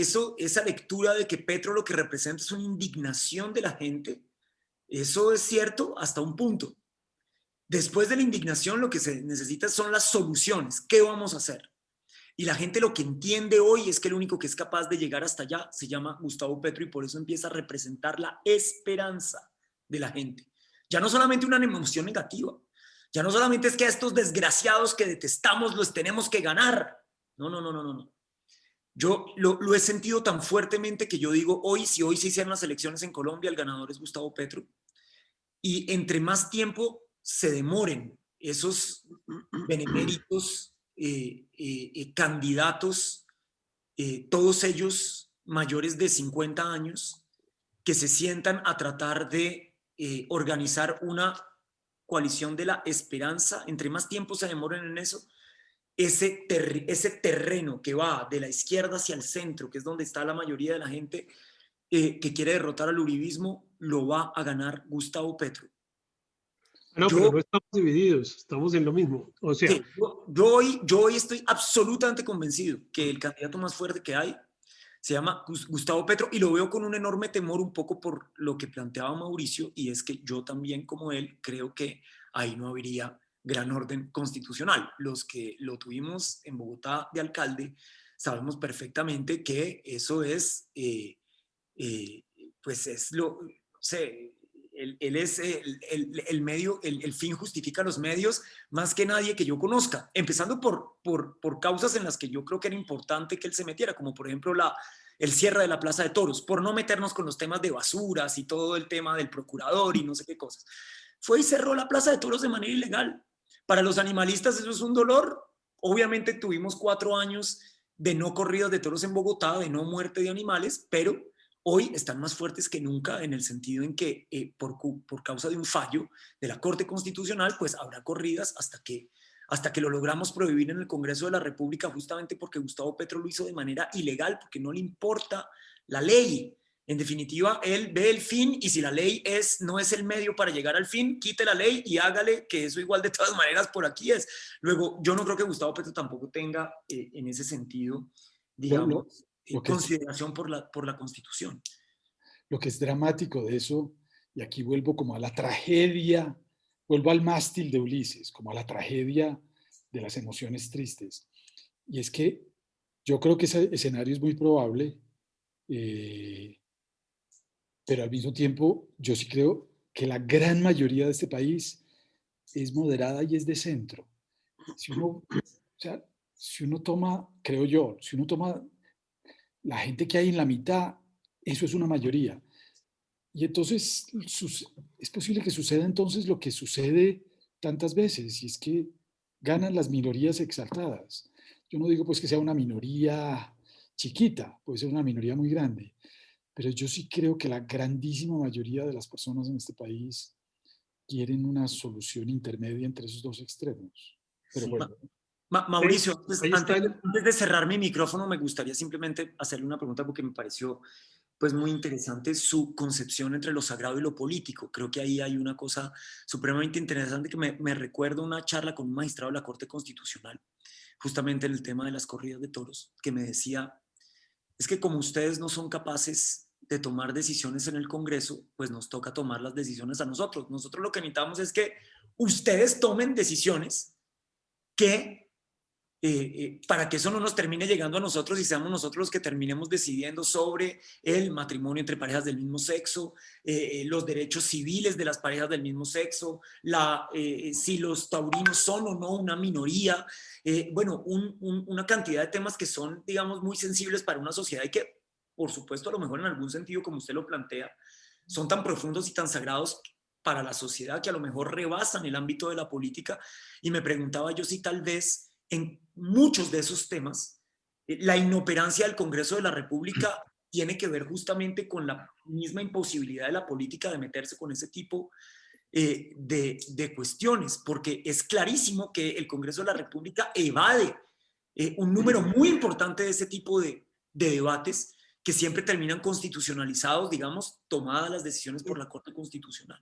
lectura de que Petro lo que representa es una indignación de la gente, eso es cierto hasta un punto. Después de la indignación, lo que se necesita son las soluciones. ¿Qué vamos a hacer? Y la gente lo que entiende hoy es que el único que es capaz de llegar hasta allá se llama Gustavo Petro, y por eso empieza a representar la esperanza de la gente. Ya no solamente una emoción negativa, ya no solamente es que a estos desgraciados que detestamos los tenemos que ganar. No. Yo lo he sentido tan fuertemente que yo digo, si hoy se hicieran las elecciones en Colombia, el ganador es Gustavo Petro. Y entre más tiempo se demoren esos beneméritos candidatos, todos ellos mayores de 50 años, que se sientan a tratar de organizar una coalición de la esperanza, entre más tiempo se demoren en eso, ese terreno que va de la izquierda hacia el centro, que es donde está la mayoría de la gente que quiere derrotar al uribismo, lo va a ganar Gustavo Petro. No, pero no estamos divididos, estamos en lo mismo. O sea, sí, yo hoy estoy absolutamente convencido que el candidato más fuerte que hay se llama Gustavo Petro, y lo veo con un enorme temor, un poco por lo que planteaba Mauricio, y es que yo también, como él, creo que ahí no habría gran orden constitucional. Los que lo tuvimos en Bogotá de alcalde sabemos perfectamente que eso es, pues es lo, no sé, él es el medio, el fin justifica los medios más que nadie que yo conozca, empezando por causas en las que yo creo que era importante que él se metiera, como por ejemplo el cierre de la Plaza de Toros, por no meternos con los temas de basuras y todo el tema del procurador y no sé qué cosas. Fue y cerró la Plaza de Toros de manera ilegal. Para los animalistas eso es un dolor. Obviamente tuvimos 4 años de no corridas de toros en Bogotá, de no muerte de animales, pero hoy están más fuertes que nunca en el sentido en que por causa de un fallo de la Corte Constitucional, pues habrá corridas hasta que lo logramos prohibir en el Congreso de la República, justamente porque Gustavo Petro lo hizo de manera ilegal, porque no le importa la ley. En definitiva, él ve el fin y si la ley no es el medio para llegar al fin, quite la ley y hágale que eso igual de todas maneras por aquí es. Luego, yo no creo que Gustavo Petro tampoco tenga en ese sentido, digamos, consideración por la Constitución. Lo que es dramático de eso, y aquí vuelvo como a la tragedia, vuelvo al mástil de Ulises, como a la tragedia de las emociones tristes. Y es que yo creo que ese escenario es muy probable, pero al mismo tiempo yo sí creo que la gran mayoría de este país es moderada y es de centro. Si uno toma, creo yo, si uno toma la gente que hay en la mitad, eso es una mayoría. Y entonces es posible que suceda entonces lo que sucede tantas veces, y es que ganan las minorías exaltadas. Yo no digo pues que sea una minoría chiquita, puede ser una minoría muy grande, pero yo sí creo que la grandísima mayoría de las personas en este país quieren una solución intermedia entre esos dos extremos. Pero Sí. bueno. Mauricio, antes de cerrar mi micrófono, me gustaría simplemente hacerle una pregunta porque me pareció pues muy interesante su concepción entre lo sagrado y lo político. Creo que ahí hay una cosa supremamente interesante que me recuerda una charla con un magistrado de la Corte Constitucional, justamente en el tema de las corridas de toros, que me decía, es que como ustedes no son capaces de tomar decisiones en el Congreso, pues nos toca tomar las decisiones a nosotros. Nosotros lo que necesitamos es que ustedes tomen decisiones que para que eso no nos termine llegando a nosotros y seamos nosotros los que terminemos decidiendo sobre el matrimonio entre parejas del mismo sexo, los derechos civiles de las parejas del mismo sexo, si los taurinos son o no una minoría, bueno, una cantidad de temas que son, digamos, muy sensibles para una sociedad y que, por supuesto, a lo mejor en algún sentido, como usted lo plantea, son tan profundos y tan sagrados para la sociedad que a lo mejor rebasan el ámbito de la política. Y me preguntaba yo si tal vez en muchos de esos temas, la inoperancia del Congreso de la República tiene que ver justamente con la misma imposibilidad de la política de meterse con ese tipo de cuestiones, porque es clarísimo que el Congreso de la República evade un número muy importante de ese tipo de debates que siempre terminan constitucionalizados, digamos, tomadas las decisiones por la Corte Constitucional.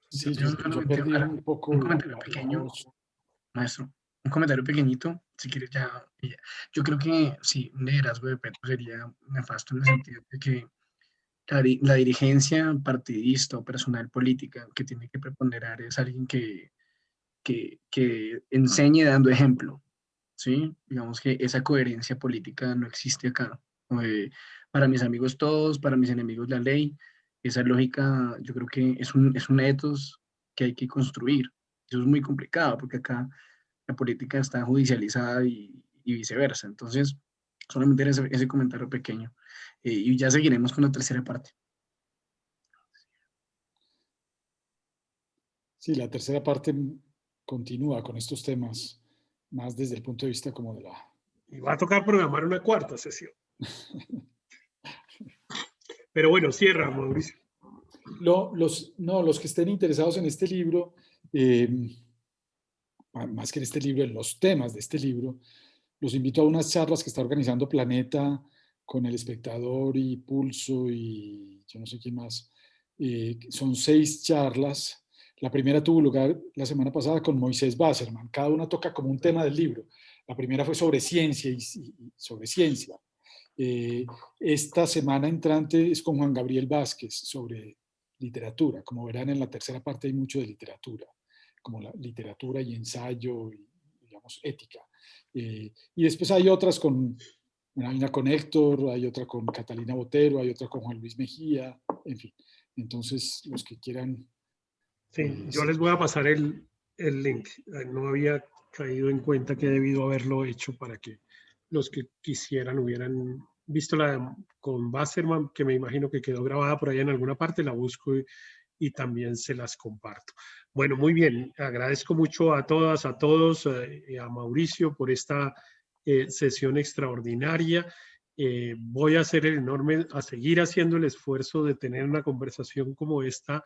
Sí, yo perdí un poco un comentario pequeño, maestro, un comentario pequeñito, si quieres ya. Yo creo que sí, un liderazgo de Petro sería nefasto en el sentido de que la dirigencia partidista o personal política que tiene que preponderar es alguien que enseñe dando ejemplo, ¿sí? Digamos que esa coherencia política no existe acá. Para mis amigos todos, para mis enemigos la ley. Esa lógica yo creo que es un ethos que hay que construir. Eso es muy complicado porque acá la política está judicializada y viceversa. Entonces, solamente era ese comentario pequeño. Y ya seguiremos con la tercera parte. Sí, la tercera parte continúa con estos temas, más desde el punto de vista como de la... Y va a tocar programar una cuarta sesión. Pero bueno, cierra, Mauricio. Los que estén interesados en este libro, más que en este libro, en los temas de este libro, los invito a unas charlas que está organizando Planeta con El Espectador y Pulso y yo no sé quién más. Son 6 charlas. La primera tuvo lugar la semana pasada con Moisés Basserman. Cada una toca como un tema del libro. La primera fue sobre ciencia y sobre ciencia. Esta semana entrante es con Juan Gabriel Vázquez sobre literatura. Como verán, en la tercera parte hay mucho de literatura, como la literatura y ensayo y, digamos, ética. Y después hay otras hay una con Héctor, hay otra con Catalina Botero, hay otra con Juan Luis Mejía, en fin. Entonces, los que quieran... Sí, yo les voy a pasar el link. No había caído en cuenta que he debido haberlo hecho para que los que quisieran hubieran visto la con Basserman, que me imagino que quedó grabada por ahí en alguna parte, la busco y también se las comparto. Bueno, muy bien. Agradezco mucho a todas, a todos, a Mauricio por esta sesión extraordinaria. Voy a hacer a seguir haciendo el esfuerzo de tener una conversación como esta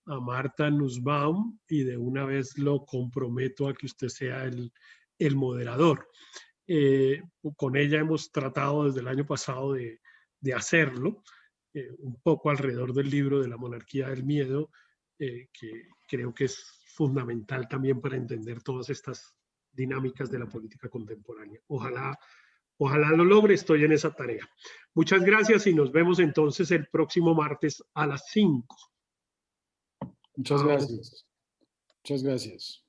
a Marta Nussbaum, y de una vez lo comprometo a que usted sea el moderador. Con ella hemos tratado desde el año pasado de hacerlo, un poco alrededor del libro de La monarquía del miedo, que creo que es fundamental también para entender todas estas dinámicas de la política contemporánea. Ojalá lo logre, estoy en esa tarea. Muchas gracias y nos vemos entonces el próximo martes a las 5. Muchas gracias. Muchas gracias.